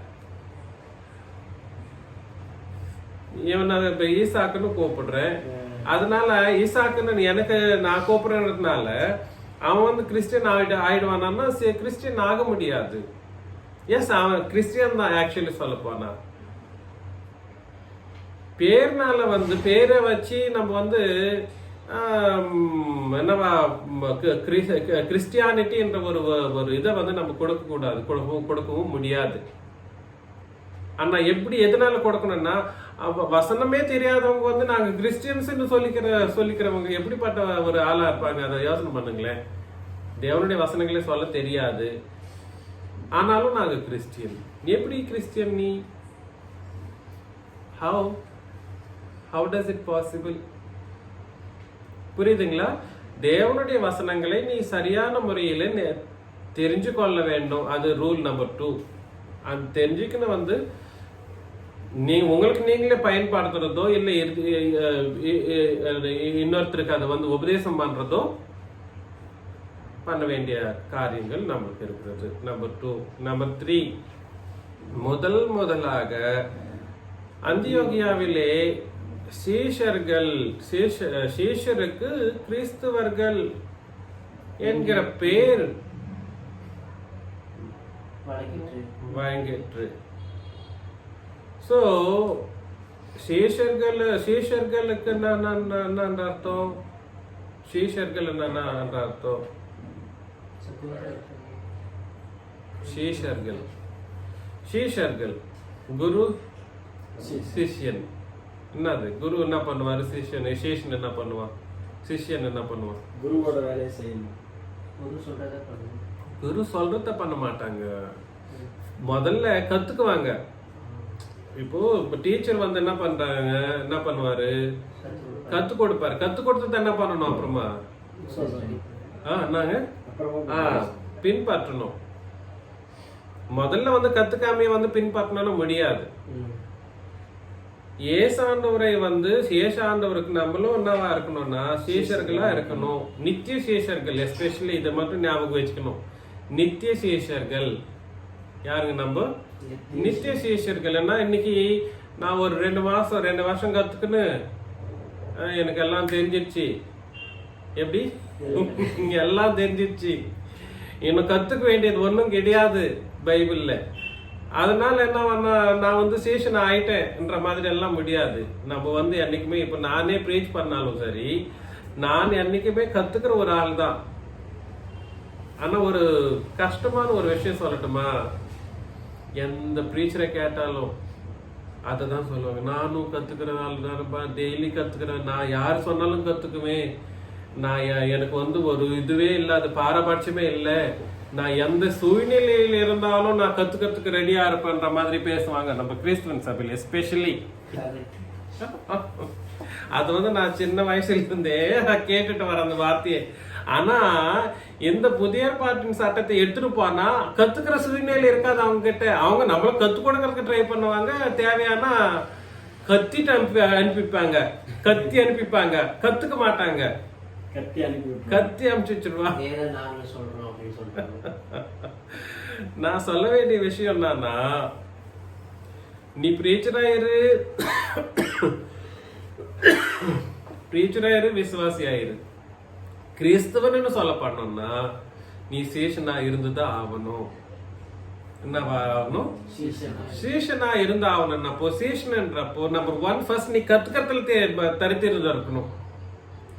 இவன் இப்ப ஈசாக்குன்னு கூப்பிடுறேன், அதனால ஈசாக்குன்னு எனக்கு நான் கூப்பிடுறதுனால அவன் வந்து கிறிஸ்டியன் ஆயிடுவானா? கிறிஸ்டியன் ஆக முடியாது. எஸ், அவன் கிறிஸ்டியன் தான் ஆக்சுவலி சொல்ல போனா. பேர்னால வந்து பேரை வச்சு நம்ம வந்து என்னவா கிறிஸ்டியானிட்டி என்ற ஒரு இதை வந்து நம்ம கொடுக்க கூடாது, கொடுக்கவும் முடியாது. ஆனா எப்படி எதனால கொடுக்கணும்னா வசனமே தெரியாதவங்க வந்து நாங்க கிறிஸ்டியன்ஸ் சொல்லிக்கிறவங்க எப்படிப்பட்ட ஒரு ஆளா இருப்பாங்க? அதை யோசனை பண்ணுங்களேன். தேவனுடைய வசனங்களே சொல்ல தெரியாது, ஆனாலும் நாங்க கிறிஸ்டியன். எப்படி கிறிஸ்டியன் நீ? how does it possible? புரியுதுங்களா? தேவனுடைய வசனங்களை நீ சரியான முறையில தெரிஞ்சு கொள்ள வேண்டும். அது ரூல் நம்பர் 2. அது தெரிஞ்சுக்கணும் வந்து உங்களுக்கு நீங்களே பயன்படுத்துறதோ இல்லை இன்னொருத்தருக்கு அதை வந்து உபதேசம் பண்றதோ பண்ண வேண்டிய காரியங்கள் நமக்கு இருக்கிறது. நம்பர் 2. நம்பர் 3, முதலாக அந்தியோகியாவிலே சீஷருக்கு கிறிஸ்துவர்கள் என்கிற பேர் வழங்கிற்று. சோ சீஷர்களுக்கு என்ன அர்த்தம்? சீஷர்கள் என்ன அர்த்தம்? சீஷர்கள் குரு சிஷ்யன். என்னது? குரு என்ன பண்ணுவாரு? சிஷ்யன் என்ன பண்ணுவான்? சிஷ்யன் என்ன பண்ணுவான்? குருவோட வேலையை செய்யணும். குரு சொல்றத பண்ண மாட்டாங்க, முதல்ல கத்துக்குவாங்க. இப்போ டீச்சர் வந்து என்ன பண்ணுவாரு? கத்து கொடுப்பாரு. கத்து கொடுத்தது என்ன பண்ணணும்? அப்புறமா நாங்க பின்பற்றணும். முதல்ல வந்து கத்துக்காமைய வந்து பின்பற்றணும் முடியாது. ஏசாண்டவரை வந்து சேஷாண்டவருக்கு நம்மளும் என்னவா இருக்கணும்னா சேஷர்களா இருக்கணும், நித்திய சேஷர்கள். எஸ்பெஷலி இதை மட்டும் ஞாபகம் வச்சுக்கணும், நித்திய சேஷர்கள். யாருங்க? நம்ம நித்திய சேஷர்கள். இன்னைக்கு நான் ஒரு 2 வருஷம் கத்துக்குன்னு எனக்கு எல்லாம் தெரிஞ்சிடுச்சு. எப்படி இங்க எல்லாம் தெரிஞ்சிடுச்சு, இன்னும் கத்துக்க வேண்டியது ஒன்றும் கிடையாது பைபிள்ல. அதனால என்ன பண்ண, நான் வந்து சேஷன் ஆயிட்டேன்ற மாதிரி எல்லாம் முடியாது. நம்ம வந்து என்னைக்குமே இப்ப நானே ப்ரீச் பண்ணாலும் சரி, நான் என்னைக்குமே கத்துக்கிற ஒரு ஆள் தான். ஆனா ஒரு கஷ்டமான ஒரு விஷயம் சொல்லட்டுமா, எந்த ப்ரீச்சரை கேட்டாலும் அதை தான் சொல்லுவாங்க, நானும் கத்துக்கிற ஆள் தானப்பா, டெய்லி கத்துக்கிறேன், நான் யார் சொன்னாலும் கத்துக்குவேன், நான் எனக்கு வந்து ஒரு இதுவே இல்லை, அது பாரபட்சமே இல்லை, நான் எந்த சூழ்நிலையில் இருந்தாலும் நான் கத்துக்கிறதுக்கு ரெடியா இருப்பேன்ற மாதிரி பேசுவாங்க நம்ம கிறிஸ்துவன் சபையில் எஸ்பெஷலி. அது வந்து நான் சின்ன வயசுல இருந்தே நான் கேட்டுட்டு வரேன் அந்த வார்த்தையை. ஆனா இந்த புதிய ஏற்பாட்டின் சட்டத்தை எடுத்துட்டு போனா கத்துக்கிற சூழ்நிலை இருக்காது அவங்க கிட்ட. அவங்க நம்மள கத்து கொடுக்கறதுக்கு ட்ரை பண்ணுவாங்க, தேவையானா கத்திட்டு அனுப்பிப்பாங்க, கத்தி அனுப்பிப்பாங்க, கத்துக்க மாட்டாங்க, கத்தி அனுப்பிச்சு வச்சிருவாங்க. நான் சொல்ல வேண்டிய விஷயம் என்னன்னா, நீ பிரீச்சராயிரு, பிரீச்சராயிரு, விசுவாசி ஆயிரு. கிறிஸ்தவன்னு சொல்லப்படணும்னா நீ சீஷனா இருந்துதான் ஆகணும். என்னவா ஆகணும்? சீஷனா இருந்து ஆகணும். அப்போ சீஷன்ன்றப்போ நம்பர் 1 ஃபர்ஸ்ட் நீ கத்துக்கிறதுல தரித்திருந்தா இருக்கணும்.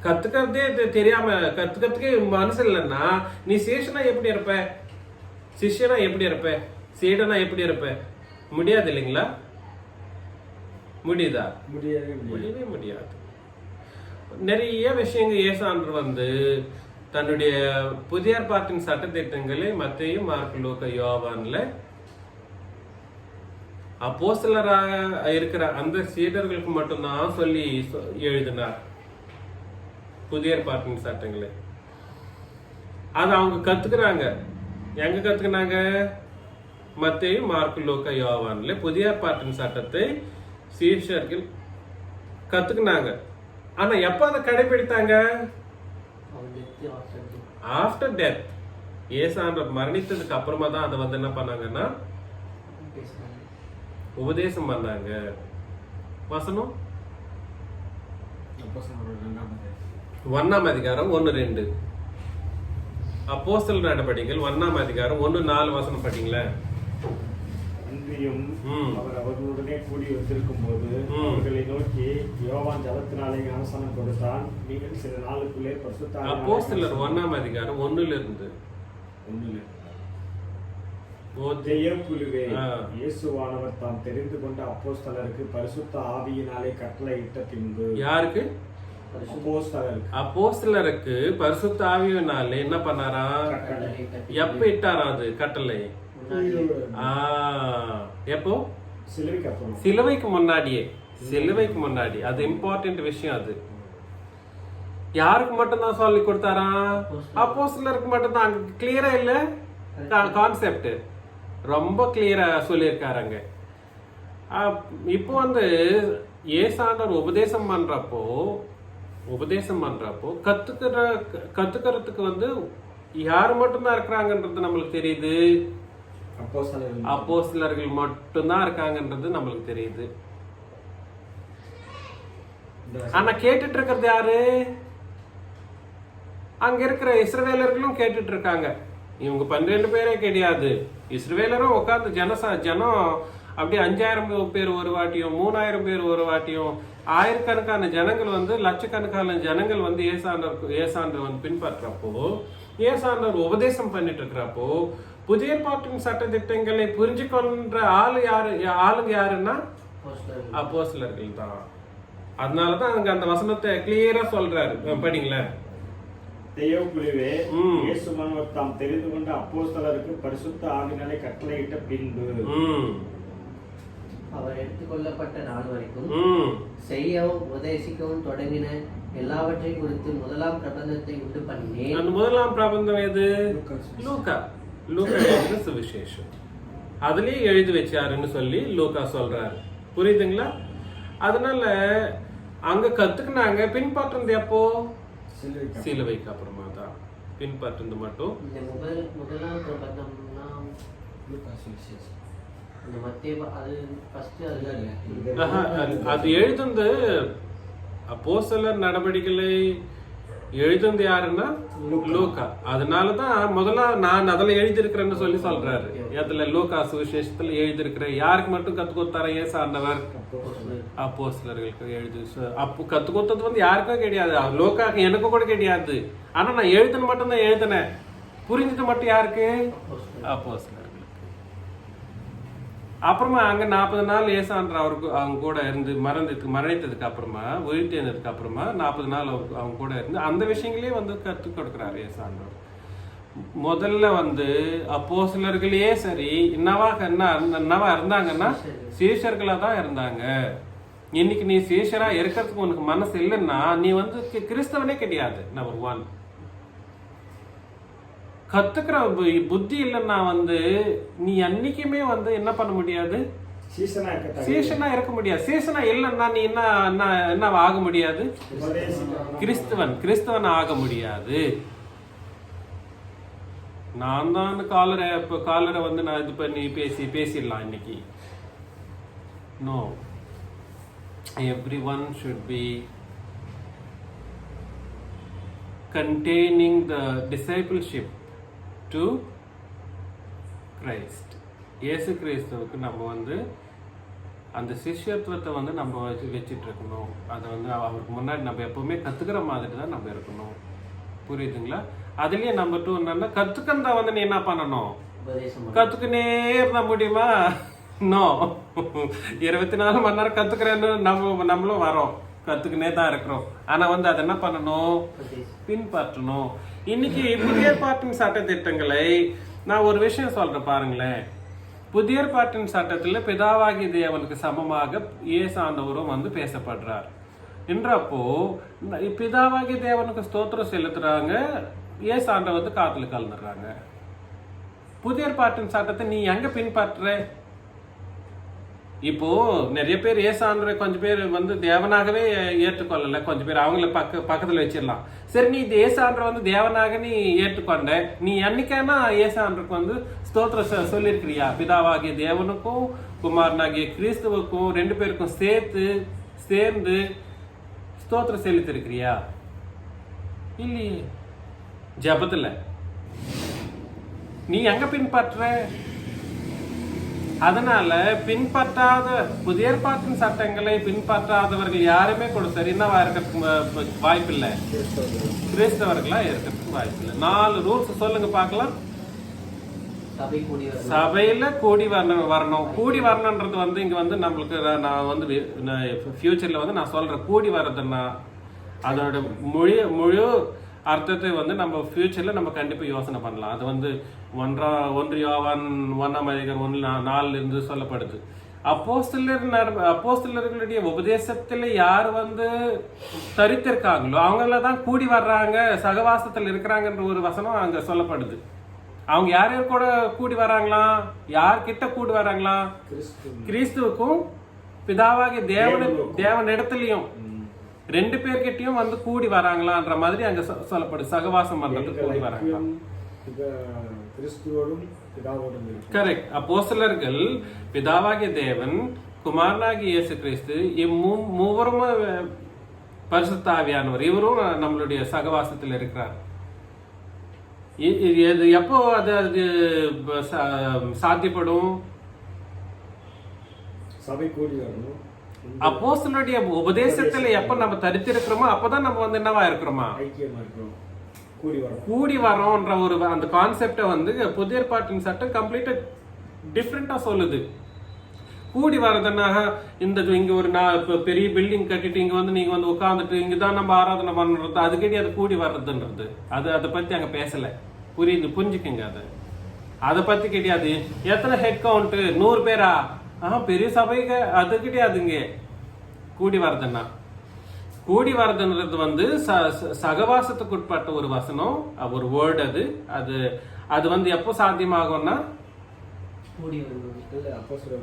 கத்துக்கிறதே தெரியாம கத்துக்கிறதுக்கே மனசு இல்லைன்னா நீ சீஷனா எப்படி இருப்ப? சிஷ்யனா எப்படி இருப்ப? சீடனா எப்படி இருப்ப? முடியாது இல்லைங்களா? முடியுதா? முடியவே முடியாது. நிறைய விஷயங்கள் இயேசுவானவர் வந்து தன்னுடைய புதிய ஏற்பாட்டின் சட்டதிட்டங்களை மத்தேயு, மார்க்கு, லூக்கா, யோவான்ல அப்போஸ்தலராக இருக்கிற அந்த சீடர்களுக்கு மட்டும்தான் சொல்லி எழுதினார் புதிய ஏற்பாட்டின் சட்டங்களை. அது அவங்க கத்துக்கிறாங்க. எங்க கத்துக்கினாங்க? மத்தேயு, மார்க்கு, லூக்கா, யோவான்ல புதிய ஏற்பாட்டின் சட்டத்தை சீஷர்கள் கத்துக்கினாங்க. ஆனா எப்ப அதை கடைபிடித்தாங்க? After death. இயேசுவானவர் மரணித்ததுக்கு அப்புறமா தான் அதை வந்து என்ன பண்ணாங்கன்னா உபதேசம் பண்ணாங்க. வசனம் 1ஆம் அதிகாரம் 1-2. அப்போஸ்தலர் நடபடிகள் 1ஆம் அதிகாரம் 1-4 வசனம் படிங்களேன். அன்றியும் அவர் அவர்களுடனே கூடி வந்திருக்கும் போது அவர்களை நோக்கி, யோவான் ஜபத்தினாலே ஞானஸ்நானம் கொடுத்தான், நீங்கள் சில நாளுக்குள்ளே பரிசுத்த ஆவியினாலே. அப்போஸ்தலர் 1ஆம் அதிகாரம் 1-1. தேவக்குழுவே, இயேசுவானவர் தாம் தெரிந்து கொண்ட அப்போஸ்தலருக்கு பரிசுத்த ஆவியினாலே கட்டளையிட்ட பின்பு. யாருக்கு? அப்போஸ்தலருக்கு பரிசுத்த ஆவியினாலே என்ன பண்ணாரா? எப்ப இட்டாரா அது கட்டளை? எப்போ? சிலுவைக்கு முன்னாடியே. சிலுவைக்கு முன்னாடி. அது இம்பார்ட்டன்ட் விஷயம். அது யாருக்கு மட்டும்தான் சொல்லி கொடுத்தாரா? அப்போஸ்தலருக்கு மட்டும்தான். கிளியரா இல்ல கான்செப்ட்? ரொம்ப கிளியரா சொல்லியிருக்காருங்க. இப்போ வந்து இயேசுவானவர் உபதேசம் பண்றப்போ கத்துக்கிறதுக்கு வந்து யாரு மட்டும்தான் இருக்கிறாங்கன்றது நம்மளுக்கு தெரியுது. அப்போஸ்தலர்கள் மட்டும்தான் இருக்காங்கன்றது நம்மளுக்கு தெரியுது. ஆனா கேட்டுட்டு இருக்கிறது யாரு? அங்க இருக்கிற இஸ்ரவேலர்களும் கேட்டுட்டு இருக்காங்க. இவங்க 12 பேரே கிடையாது. இஸ்ரவேலரும் உட்கார்ந்து ஜனம் அப்படியே 5000 பேர் ஒரு வாட்டியும் 3000 பேர் ஒரு வாட்டியும் ஆயிரக்கணக்கான ஜனங்கள் வந்து லட்சக்கணக்கான ஜனங்கள் வந்து ஏசாண்டவர் வந்து பின்பற்றப்போ, ஏசாண்டவர் உபதேசம் பண்ணிட்டு இருக்கிறப்போ புதிய ஏற்பாட்டின் சட்ட திட்டங்களை புரிஞ்சு கொண்ட ஆளுங்க யாருன்னா அப்போஸ்தலர்கள் தான். அதனாலதான் அங்க அந்த வசனத்தை கிளியரா சொல்றாரு. படிங்களேன். தேவக்குழுவே, இயேசுவானவர் தாம் தெரிந்து கொண்ட அப்போஸ்தலருக்கு பரிசுத்த ஆவியினாலே கட்டளையிட்ட பின்பு அவர் எடுத்துக்கொள்ளப்பட்ட நாள் வரைக்கும் செய்யவும் உபதேசிக்கவும் தொடங்கின எல்லாவற்றையும் குறித்து முதலாம் பிரபந்தத்தை உண்டு பண்ணினேன். அந்த முதலாம் பிரபந்தம் எது? லூக்கா. லூக்கா எழுதின சுவிசேஷம். அதுலயே எழுதி வச்சாருன்னு சொல்லி லூக்கா சொல்றாரு. புரியுதுங்களா? அதனால அங்க கத்துக்கினாங்க. பின்பற்றுறது எப்போ? சிலுவைக்கு அப்புறமா தான் பின்பற்றுறது மட்டும். முதலாம் பிரபந்தம்னா அந்த மத்திய அது ஃபர்ஸ்ட் அதுதான் இல்ல. அது எழுதுந்து அப்போஸ்தலர் நடவடிக்கைகளை எழுதுந்து யாருன்னா லூக்கா. அதனாலதான் முதல்ல நான் அதுல எழுதியிருக்கிறேன்னு சொல்லி சொல்றாரு. அதுல லூக்கா சுவிசேஷத்துல எழுதியிருக்கிற யாருக்கு மட்டும் கத்து கொடுத்தார இயேசு ஆண்டவர்? அப்போஸ்தலர்களுக்கு எழுது. அப்போ கத்து கொடுத்தது வந்து யாருக்கும் கிடையாது, லூக்காக்கு எனக்கு கூட கிடையாது. ஆனா நான் எழுதுன மட்டும் தான் எழுதினேன். புரிஞ்சது மட்டும் யாருக்கு? அப்போஸ்தலர்களுக்கு. அப்புறமா அங்க 40 நாள் ஏசான்ற அவருக்கு அவங்க கூட இருந்து மரணித்ததுக்கு அப்புறமா உயிர்த்தெழுந்ததுக்கு அப்புறமா 40 நாள் அவங்க கூட இருந்து அந்த விஷயங்களே வந்து கற்றுக் கொடுக்குறாரு ஏசாண்டவர். முதல்ல வந்து அப்போஸ்தலர்களே சரி என்னவா இருந்தாங்கன்னா சீஷர்களா தான் இருந்தாங்க. இன்னைக்கு நீ சீஷரா இருக்கிறதுக்கு உனக்கு மனசு இல்லைன்னா நீ வந்து கிறிஸ்தவனே கிடையாது. நம்பர் 1. கத்துக்கிற புத்தி இல்லைன்னா வந்து நீ அன்னைக்குமே வந்து என்ன பண்ண முடியாது, சீசனா இருக்க முடியாது. சீசனா இல்லைன்னா நீ என்ன ஆக முடியாது, கிறிஸ்தவன் ஆக முடியாது. நான் தான் காலரை வந்து நான் இது பண்ணி பேசிடலாம் இன்னைக்கு. No, everyone should be containing the discipleship to Christ. இயேசு கிறிஸ்துவுக்கு நம்ம வந்து அந்த சிஷ்யத்துவத்தை வந்து நம்ம வச்சுட்டு இருக்கணும். அதை வந்து அவருக்கு முன்னாடி நம்ம எப்பவுமே கத்துக்கிற மாதிரி தான் நம்ம இருக்கணும். புரியுதுங்களா? அதுலயே நம்பர் 2 என்னன்னா கத்துக்கந்தா வந்து நீ என்ன பண்ணணும், கத்துக்குனே இருந்த முடியுமா? நோ. 24 மணி நேரம் கத்துக்கிறேன்னு நம்மளும் வரோம், கத்துக்கினே தான் இருக்கிறோம். ஆனா வந்து அதை என்ன பண்ணணும், பின்பற்றணும். இன்னைக்கு புதிய ஏற்பாட்டின் சட்ட திட்டங்களை நான் ஒரு விஷயம் சொல்றேன் பாருங்களேன். புதிய ஏற்பாட்டின் சட்டத்துல பிதாவாகிய தேவனுக்கு சமமாக இயேசு ஆண்டவரும் வந்து பேசப்படுறார் என்றப்போ பிதாவாகிய தேவனுக்கு ஸ்தோத்திரம் செலுத்துறாங்க, இயேசு ஆண்டவர் வந்து காத்துல கலந்துடுறாங்க. புதிய ஏற்பாட்டின் சட்டத்தை நீ எங்க பின்பற்ற? இப்போ நிறைய பேர் ஏசான்ற கொஞ்சம் பேர் வந்து தேவனாகவே ஏற்றுக்கொள்ளல, கொஞ்சம் பேர் அவங்கள பக்கத்துல வச்சிடலாம். சரி, நீ ஏசான்ற வந்து தேவனாக நீ ஏற்றுக்கொண்ட, நீ என்னைக்கானா ஏசான்றுக்கு வந்து ஸ்தோத்திரம் சொல்லியிருக்கிறியா? பிதாவாகிய தேவனுக்கும் குமாரனாகிய கிறிஸ்துவுக்கும் 2 பேருக்கும் சேர்ந்து ஸ்தோத்திரம் செலுத்திருக்கிறியா? இல்லையே. ஜபத்துல நீ எங்க பின்பற்ற? அதனால பின்பற்றாத புதிய ஏற்பாட்டின் சட்டங்களை பின்பற்றாதவர்கள் யாருமே கூட சரி என்னவா இருக்கிறதுக்கு வாய்ப்பில்லை, கிறிஸ்தவர்களா இருக்கிறதுக்கு வாய்ப்பில்லை. 4 ரூல்ஸ் சொல்லுங்க பார்க்கலாம். சபையில கூடி வரணும். கூடி வரணுன்றது வந்து இங்க வந்து நம்மளுக்கு நான் வந்து ஃபியூச்சர்ல வந்து நான் சொல்றேன். கூடி வர்றதுன்னா அதோட முழு அர்த்தத்தை வந்து நம்ம ஃபியூச்சர்ல நம்ம கண்டிப்பா யோசனை பண்ணலாம். அது வந்து 1 யோவான் 1:4 இருந்து சொல்லப்படுது. அப்போஸ்தலர்களுடைய உபதேசத்துல யார் வந்து தரித்திருக்காங்களோ அவங்களதான் கூடி வர்றாங்க, சகவாசத்துல இருக்கிறாங்கன்ற ஒரு வசனம் அங்க சொல்லப்படுது. அவங்க யார் கூட கூடி வராங்களாம்? யார்கிட்ட கூடி வராங்களாம்? கிறிஸ்துவுக்கும் பிதாவாகிய தேவன் இடத்துலயும் 2 பேர்கிட்டயும் வந்து கூடி வராங்களான்ற மாதிரி அங்க சொல்லப்படுது. சகவாசம் பண்றதுக்கு கூடி வராங்களா? கரெக்ட். அப்போஸ்தலர்கள் பிதாவாகிய தேவன், குமாரனாகிய இயேசு கிறிஸ்து, மூவரும் பரிசுத்த ஆவியானவர், இவரும் நம்மளுடைய சகவாசத்தில் இருக்கிறார். எப்போ அது சாத்தியப்படும்? சபை கூடி வரணும். அப்போஸ்தலருடைய உபதேசத்துல எப்ப நம்ம தரித்திருக்கிறோமோ அப்பதான் நம்ம வந்து என்னவா இருக்கிறோமா, கூடி வரோன்ற ஒரு அந்த கான்செப்ட வந்து புதிய ஏற்பாட்டின் சட்டம் கம்ப்ளீட்டா டிஃப்ரெண்டா சொல்லுது. கூடி வர்றதுன்னா இங்க ஒரு பெரிய பில்டிங் கட்டிட்டு இங்க வந்து நீங்க வந்து உட்காந்துட்டு இங்கதான் நம்ம ஆராதனை பண்றது, அது கிடையாது கூடி வர்றதுன்றது. அதை பத்தி அங்க பேசல. புரிஞ்சுக்குங்க. அதை பத்தி கிடையாது. எத்தனை ஹெட் கவுண்ட்? 100 பேரா? பெரிய சபைக்கு அது கிடையாதுங்க. கூடி வரதுன்னா கூடி வரதுன்றது வந்து சகவாசத்துக்கு உட்பட்ட ஒரு வசனம், ஒரு வேர்டு. அது அது வந்து எப்போ சாத்தியமாகும்னா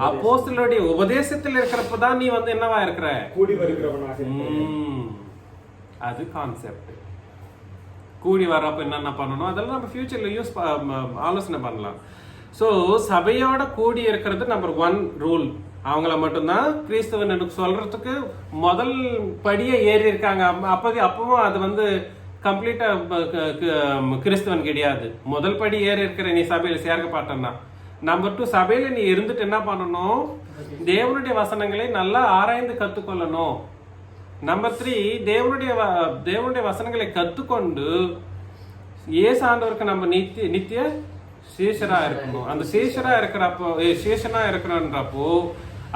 அப்போஸ்தலருடைய உபதேசத்தில் இருக்கிறப்பதான் நீ வந்து என்னவா இருக்கிற, கூடி வருகிறவனாக. அது கான்செப்ட். கூடி வர்றப்ப என்னென்ன பண்ணணும் அதெல்லாம் நம்ம ஃபியூச்சர்ல ஆலோசனை பண்ணலாம். ஸோ சபையோட கூடி இருக்கிறது நம்பர் 1 ரூல். அவங்கள மட்டும்தான் கிறிஸ்தவன் எனக்கு சொல்றதுக்கு முதல் படியே ஏறி இருக்காங்க. அப்பவும் அது வந்து கம்ப்ளீட்டா கிறிஸ்தவன் கிடையாது. முதல் படி ஏறி இருக்கிற நீ சபையில சேர்க்கப்பட்டன்னா. நம்பர் 2, சபையில நீ இருந்துட்டு என்ன பண்ணணும், தேவனுடைய வசனங்களை நல்லா ஆராய்ந்து கத்துக்கொள்ளணும். நம்பர் 3, தேவனுடைய வசனங்களை கத்துக்கொண்டு இயேசு ஆண்டவருக்கு நம்ம நித்திய சீஷரா இருக்கணும். அந்த சீஷரா இருக்கிறப்போ சீஷனா இருக்கிறன்றப்போ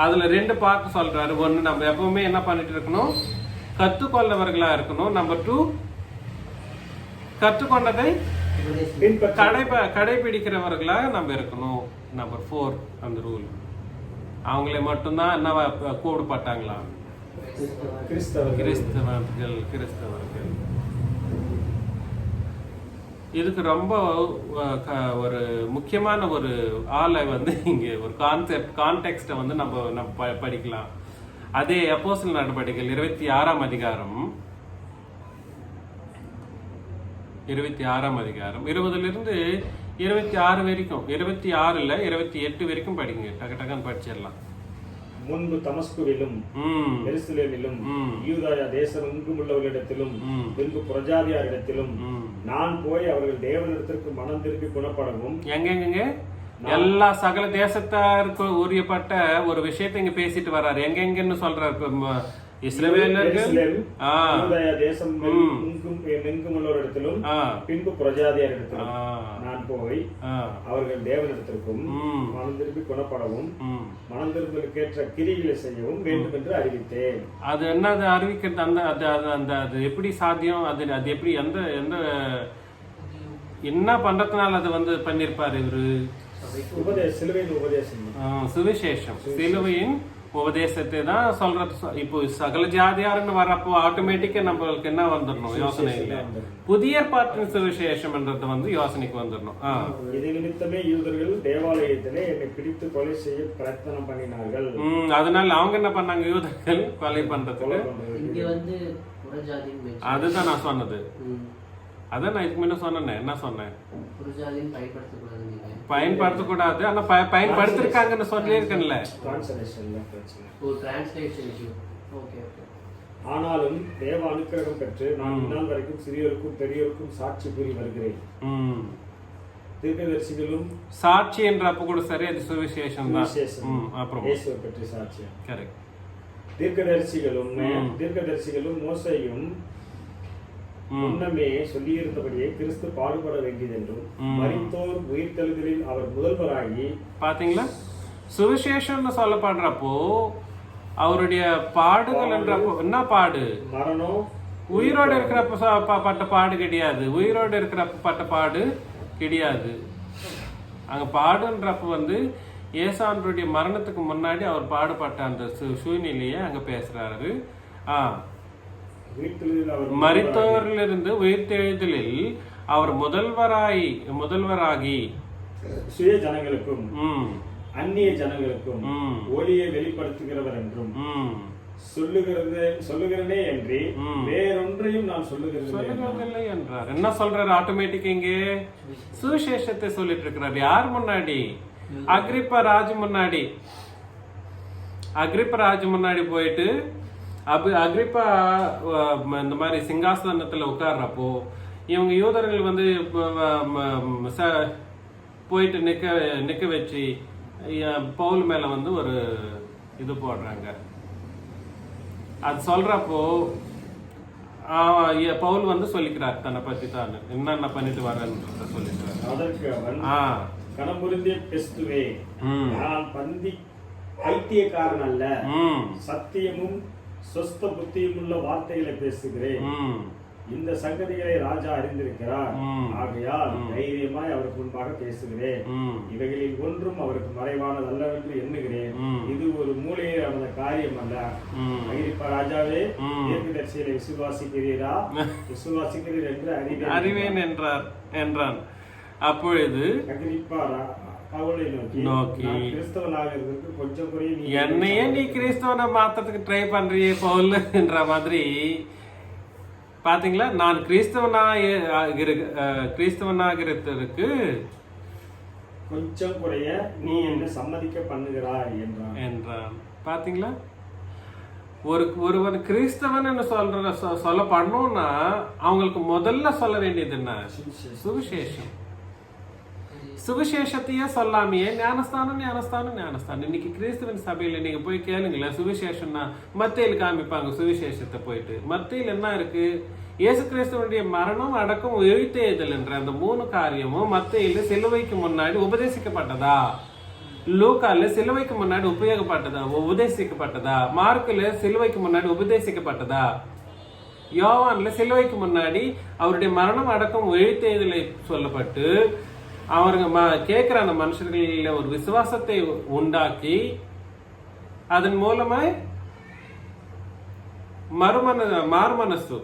அதுல 2 பார்ட் சொல்றாரு. 1, நம்ம எப்பவுமே என்ன பண்ணிட்டு இருக்கணும், கத்துக்கொள்ளவர்களா இருக்கணும். நம்பர் 2, கற்றுக்கொண்டதை கடைபிடிக்கிறவர்களாக நம்ம இருக்கணும். நம்பர் 4 அந்த ரூல். அவங்களே மட்டும்தான் என்ன கூடப்பட்டாங்களா, கிறிஸ்தவர்கள். இதுக்கு ரொம்ப ஒரு முக்கியமான ஒரு ஆளை வந்து இங்க ஒரு கான்டெக்ஸ்ட வந்து நம்ம படிக்கலாம். அதே அப்போஸ்தலர் நடவடிக்கைகள் 26ஆம் அதிகாரம் 20லிருந்து 26 வரைக்கும், 26ல 28 வரைக்கும் படிங்க. டக்குன்னு படிச்சிடலாம். முன்பு தமஸ்குவிலும் எருசலேமிலும் யூதாயா தேசம் எங்கும் உள்ளவர்களிடத்திலும் பின்பு புரஜாதியாரிடத்திலும் நான் போய் அவர்கள் தேவனிடத்திற்கு மனம் திருப்பி குணப்படவும். எங்க எல்லா சகல தேசத்தாருக்கு உரியப்பட்ட ஒரு விஷயத்தை இங்க பேசிட்டு வர்றாரு. எங்கெங்கன்னு சொல்றாரு. பின்பு புரஜாதியாரிடத்திலும் நான் போய் அவர்கள் தேவனிடத்திற்கும் மனம் திருப்பி குணப்படவும் மனம் திரும்பலுக்கேற்ற கிரிகளை செய்யவும் வேண்டும் என்று அறிவித்தேன். அது என்ன அறிவிக்கிறது? அது எப்படி சாத்தியம்? அது எப்படி எந்த என்ன பண்றதுனால அது வந்து பண்ணிருப்பாரு இவரு? சிலுவையின் உபதேசம், சுவிசேஷம், சிலுவையின் உபதேசத்தை தான் சொல்றது. இப்போ சகல ஜாதியாருன்னு வரப்போ ஆட்டோமேட்டிக்கா நம்மளுக்கு என்ன வந்துடணும், யோசனை இல்லை. புதிய ஏற்பாட்டின் சுவிசேஷம்ன்றது வந்து யோசனைக்கு வந்துடணும். இது நிமித்தமே யூதர்கள் தேவாலயத்திலே என்னை பிடித்து கொலை செய்ய பிரயத்தனம் பண்ணினார்கள். அதனால அவங்க என்ன பண்ணாங்க, யூதர்கள் கொலை பண்றதுக்கு. அதுதான் நான் சொன்னது. அதான் நான் இதுக்கு முன்ன சொன்னேன். என்ன சொன்னேன்? பயன்படுத்தக்கூடாது. ஆனா பயன்படுத்திருக்காங்கன்னு சொல்லியிருக்கேன்ல. ஆனாலும் தேவ அனுக்கிரகம் பெற்று நான் இந்நாள் வரைக்கும் சிறியோருக்கும் பெரியோருக்கும் சாட்சி கூறி வருகிறேன். தீர்க்கதரிசிகளும் சாட்சி என்றப்ப கூட சரி, அது சுவிசேஷம் தான். அப்புறம் இயேசுவை பற்றி சாட்சி. கரெக்ட். தீர்க்கதரிசிகளும் மோசேயும் முன்னமே சொல்லியிருந்தபடியே கிறிஸ்து பாடுபட வேண்டியது என்றும் மரித்தோர் உயிர்த்தெழுதலில் அவர் முதல்வராகி. பாத்தீங்களா, சுவிசேஷம்னு சொல்லப்படுறப்போ அவருடைய பாடுகள் என்றப்போ என்ன பாடு? மரணம். உயிரோடு இருக்கிறப்ப பட்ட பாடு கிடையாது. உயிரோடு இருக்கிறப்ப பட்ட பாடு கிடையாது. அங்க பாடுன்றப்ப வந்து ஏசாண்டருடைய மரணத்துக்கு முன்னாடி அவர் பாடுபட்ட அந்த சூழ்நிலையை அங்க பேசுறாரு. மரித்தவரிலிருந்து உயிர்த்தெழுதலில் அவர் முதல்வராகி சுய ஜனங்களுக்கும் அந்நிய ஜனங்களுக்கும் ஒளியை வெளிப்படுத்துகிறவர் என்றும் சொல்லுகிறதே என்று வேறொன்றையும் நான் சொல்லுகிறதில்லை என்றார். என்ன சொல்றாரு? ஆட்டோமேட்டிக் இங்கே சுவிசேஷத்தை சொல்லிட்டு இருக்கிறார். யார் முன்னாடி? அக்ரிப்பா ராஜு முன்னாடி போயிட்டு அக்ரிப்பா இந்த மாதிரி சிங்காசனத்துல உட்கார்றப்போ இவங்க யூதர்கள் வந்து போயிட்டு நிக்க வச்சு பவுல் மேல வந்து ஒரு இது போடுறாங்க. அது சொல்றப்போ பவுல் வந்து சொல்லிக்கிறார் தன்னை பத்தி தான் என்னென்ன பண்ணிட்டு வரேன்னு சொல்லிக்கிறார். கணமுருந்திய பெஸ்துவே, நான் பைத்தியக்காரன் அல்ல, சத்தியமும் சொஸ்த புத்தியும் உள்ள வார்த்தைகளை பேசுகிறேன். இந்த சங்கதிகளை ராஜா அறிந்திருக்கிறார். ஆகையால் தைரியமாய் அவருக்கு முன்பாக பேசுகிறேன். இவைகளில் ஒன்றும் அவருக்கு மறைவானது அல்லவென்று எண்ணுகிறேன். இது ஒரு மூலையான காரியம் அல்ல. அகிரிப்பா ராஜாவே, தீர்க்கதரிசிகளை விசுவாசிக்கிறீரா? விசுவாசிக்கிறீர் என்று அறிவேன் என்றான். அப்பொழுது அகிரிப்பா அவளை நோக்கி கிறிஸ்தவனாக இருக்கிறதுக்கு கொஞ்சம் குறைய என்னையே நீ கிறிஸ்தவனை மாத்துறதுக்கு ட்ரை பண்றியே பவுல்ன்ற மாதிரி பாத்தீங்களா? நான் கிறிஸ்தவனாக இருக்கிறதுக்கு கொஞ்சம் குறைய நீ என்ன சம்மதிக்க பண்ணுகிறாய் என்றான். பாத்தீங்களா, ஒருவன் கிறிஸ்தவன் சொல்ல பண்ணணும்னா அவங்களுக்கு முதல்ல சொல்ல வேண்டியது என்ன? சுவிசேஷம். சுவிசேஷத்தையே சொல்லாமையே ஞானஸ்தானம் ஞானஸ்தானம் ஞானஸ்தானம். இன்னைக்கு கிறிஸ்துவன் சபையில நீங்க போய் கேளுங்களேன், சுவிசேஷம்னா மத்தேயில் காமிப்பாங்க. சுவிசேஷத்தை போயிட்டு மத்தேயில் என்ன இருக்கு? இயேசு கிறிஸ்துவனுடைய மரணம், அடக்கம், எழுத்தேதல் என்ற அந்த 3 காரியமும் மத்தேயில சிலுவைக்கு முன்னாடி உபதேசிக்கப்பட்டதா? லூக்கால சிலுவைக்கு முன்னாடி உபதேசிக்கப்பட்டதா? மார்க்ல சிலுவைக்கு முன்னாடி உபதேசிக்கப்பட்டதா? யோவான்ல சிலுவைக்கு முன்னாடி அவருடைய மரணம், அடக்கம், எழுத்தேதலை சொல்லப்பட்டு அவருங்க கேட்கிற அந்த மனுஷர்களில் ஒரு விசுவாசத்தை உண்டாக்கி அதன் மூலமாய் மாறுமனசு,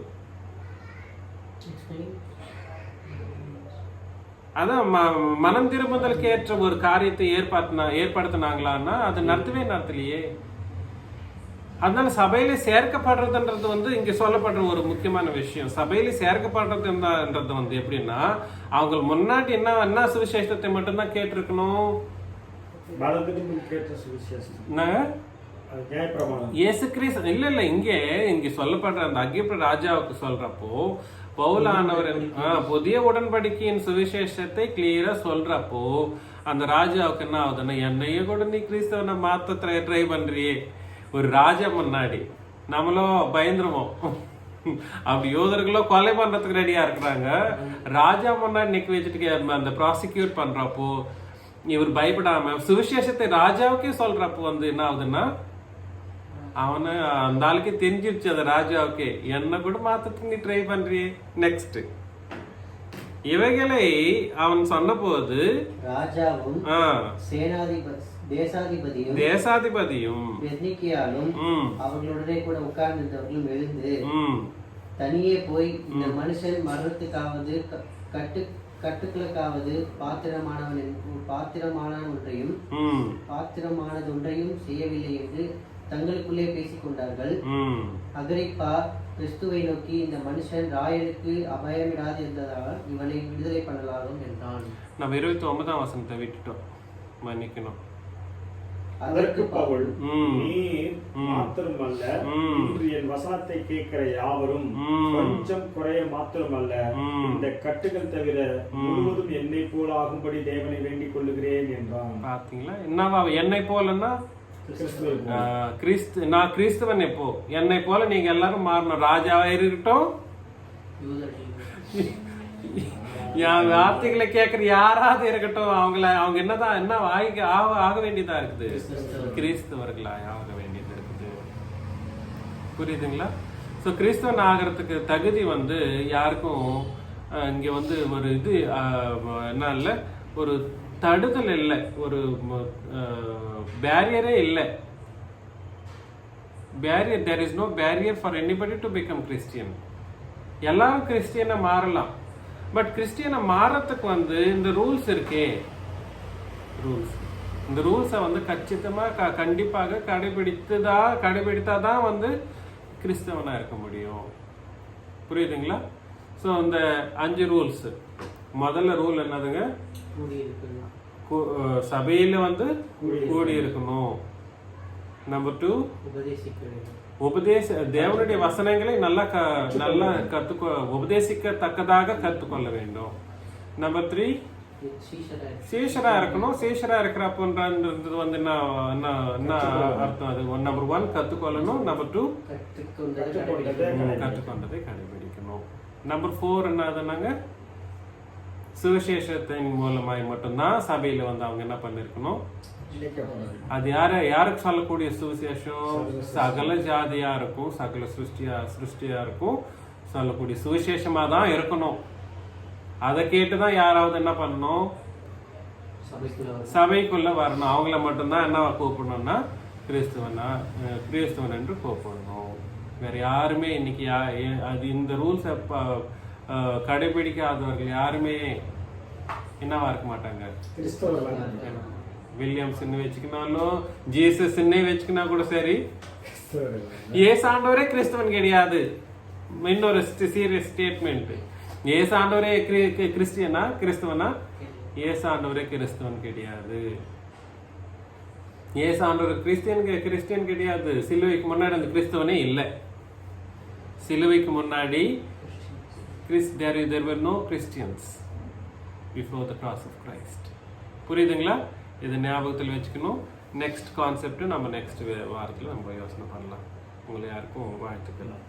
அதான் மனம் திரும்புதலுக்கு ஏற்ற ஒரு காரியத்தை ஏற்படுத்தினாங்களான்னா அது நடத்தலையே. அதனால சபையில சேர்க்கப்படுறதுன்றது இங்க சொல்லப்படுற ஒரு முக்கியமான விஷயம். சபையில சேர்க்கப்படுறதுன்றது எப்படின்னா, அவங்க முன்னாடி என்ன சுவிசேஷத்தை மட்டும்தான் கேட்டிருக்கணும். இயேசு கிறிஸ்து இல்ல இங்க சொல்லப்படுற அந்த அகிப்த ராஜாவுக்கு சொல்றப்போ பவுலானவர் புதிய உடன்படிக்கையின் சுவிசேஷத்தை கிளியரா சொல்றப்போ அந்த ராஜாவுக்கு என்ன ஆகுதுன்னா, என்னையே கூட நீ கிறிஸ்தவனை மாத்த ட்ரை பண்றியே. ஒரு ராஜா முன்னாடி நம்மளும் பயந்துருவோம். அப்படி யோதர்களோ கொலை பண்றதுக்கு ரெடியா இருக்கிறாங்க. ராஜா முன்னாடி நிக்க வச்சுட்டு அந்த ப்ராசிக்யூட் பண்றப்போ இவர் பயப்படாம சுவிசேஷத்தை ராஜாவுக்கே சொல்றப்போ என்ன ஆகுதுன்னா, அவனு அந்த ஆளுக்கே தெரிஞ்சிருச்சு அந்த ராஜாவுக்கே, என்ன கூட மாத்தத்துக்கு நீ ட்ரை பண்றியே. நெக்ஸ்ட் இவைகளை அவன் சொன்ன போது ராஜாவும் தேசாதிபதியும் அவர்களுடனே கூட உட்கார்ந்திருந்தவர்களும் எழுந்து தனியே போய் இந்த மனுஷன் மரணத்துக்காவது கட்டுக்களுக்காவது பாத்திரமானதொன்றையும் செய்யவில்லை என்று தங்களுக்குள்ளே பேசிக் கொண்டார்கள். அகிரிப்பா கிறிஸ்துவை நோக்கி, இந்த மனுஷன் ராயனுக்கு அபயமிடாது இருந்ததால் இவனை விடுதலை பண்ணலாம் என்றான். நம்ம 29ஆம் வசனத்தை விட்டுட்டோம், மன்னிக்கணும். அதற்கு பவுல், நீர் மாத்திரமல்ல, இன்று என் வசனத்தை கேட்கிற யாவரும் கொஞ்சம் குறைய மாத்திரமல்ல, இந்த கட்டுகள் தவிர முழுவதும் என்னை போல ஆகும்படி தேவனை வேண்டிக் கொள்ளுகிறேன் என்றான். பாத்தீங்களா, என்னவா என்னை போலன்னா நான் கிறிஸ்துவன். எப்போ என்னை போல நீங்க எல்லாரும் மாறணும். ராஜாவா இருக்கட்டும், என் வார்த்தைகளை கேட்கற யாராவது இருக்கட்டும், அவங்க என்ன ஆக வேண்டியதா இருக்குது? கிறிஸ்தவர்களா ஆக வேண்டியது இருக்குது. புரியுதுங்களா? சோ கிறிஸ்தவன் ஆகிறதுக்கு தகுதி யாருக்கும் இங்க ஒரு இது என்ன இல்ல, ஒரு தடுதல் இல்லை, ஒரு பேரியரே இல்லை. Barrier, there is no barrier for anybody to become Christian. எல்லாரும் கிறிஸ்டியனை மாறலாம். பட் கிறிஸ்டியனை மாறத்துக்கு இந்த ரூல்ஸ் இருக்கே, ரூல்ஸ், இந்த ரூல்ஸை கச்சிதமா கண்டிப்பாக கடைபிடித்தாதான் கிறிஸ்தவனா இருக்க முடியும். புரியுதுங்களா? ஸோ இந்த 5 ரூல்ஸ். முதல்ல ரூல் என்னதுங்க? சபையில கூடி இருக்கணும். நம்பர் 2, தேவனுடைய வசனங்களை நல்லா உபதேசிக்கத்தக்கதாக கற்றுக்கொள்ள வேண்டும். நம்பர் 3, சீஷரா இருக்கணும். சீஷரா இருக்கிறப்பன்றது என்ன அர்த்தம்? அது நம்பர் 1 கத்துக்கொள்ளணும். நம்பர் 2 கற்றுக்கொண்டதை கடைபிடிக்கணும். நம்பர் 4 என்னதுன்னாங்க, சுவிசேஷத்தின் மூலமாய் மட்டும்தான் சபையில அவங்க என்ன பண்ணிருக்கணும்? அது யாருக்கு சொல்லக்கூடிய சுவிசேஷம்? சகல ஜாதியாருக்கும் சகல சிருஷ்டியாருக்கும் சொல்லக்கூடிய சுவிசேஷமா தான் இருக்கணும். அதை கேட்டுதான் யாராவது என்ன பண்ணணும்? சபைக்குள்ள வரணும். அவங்கள மட்டும்தான் என்ன கூப்பிடணும்னா கிறிஸ்துவன் என்று கூப்பிடணும். வேற யாருமே இன்னைக்கு அது இந்த ரூல்ஸ் கடைபிடிக்காதவர்கள் யாருமே என்னவா இருக்க மாட்டாங்க. வில்லியம்ஸ் வச்சுக்கினாலும் ஜீசஸ் வச்சுக்கினா கூட சரி, ஏசு ஆண்டவரே கிறிஸ்தவன் கிடையாது. இன்னொரு சீரியஸ் ஸ்டேட்மெண்ட், ஏசு ஆண்டவரே கிறிஸ்துவனா இயேசு ஆண்டவரே கிறிஸ்தவன் கிடையாது. இயேசு ஆண்டவர் கிறிஸ்டியன் கிடையாது. சிலுவைக்கு முன்னாடி அந்த கிறிஸ்தவனே இல்லை. சிலுவைக்கு முன்னாடி there were no Christians before the cross of Christ. புரியுதுங்களா? இதை ஞாபகத்தில் வச்சுக்கணும். நெக்ஸ்ட் கான்செப்ட் நம்ம நெக்ஸ்ட் வாரத்தில் நம்ம யோசனை பண்ணலாம். உங்களை யாருக்கும் வாழ்த்துக்கலாம்.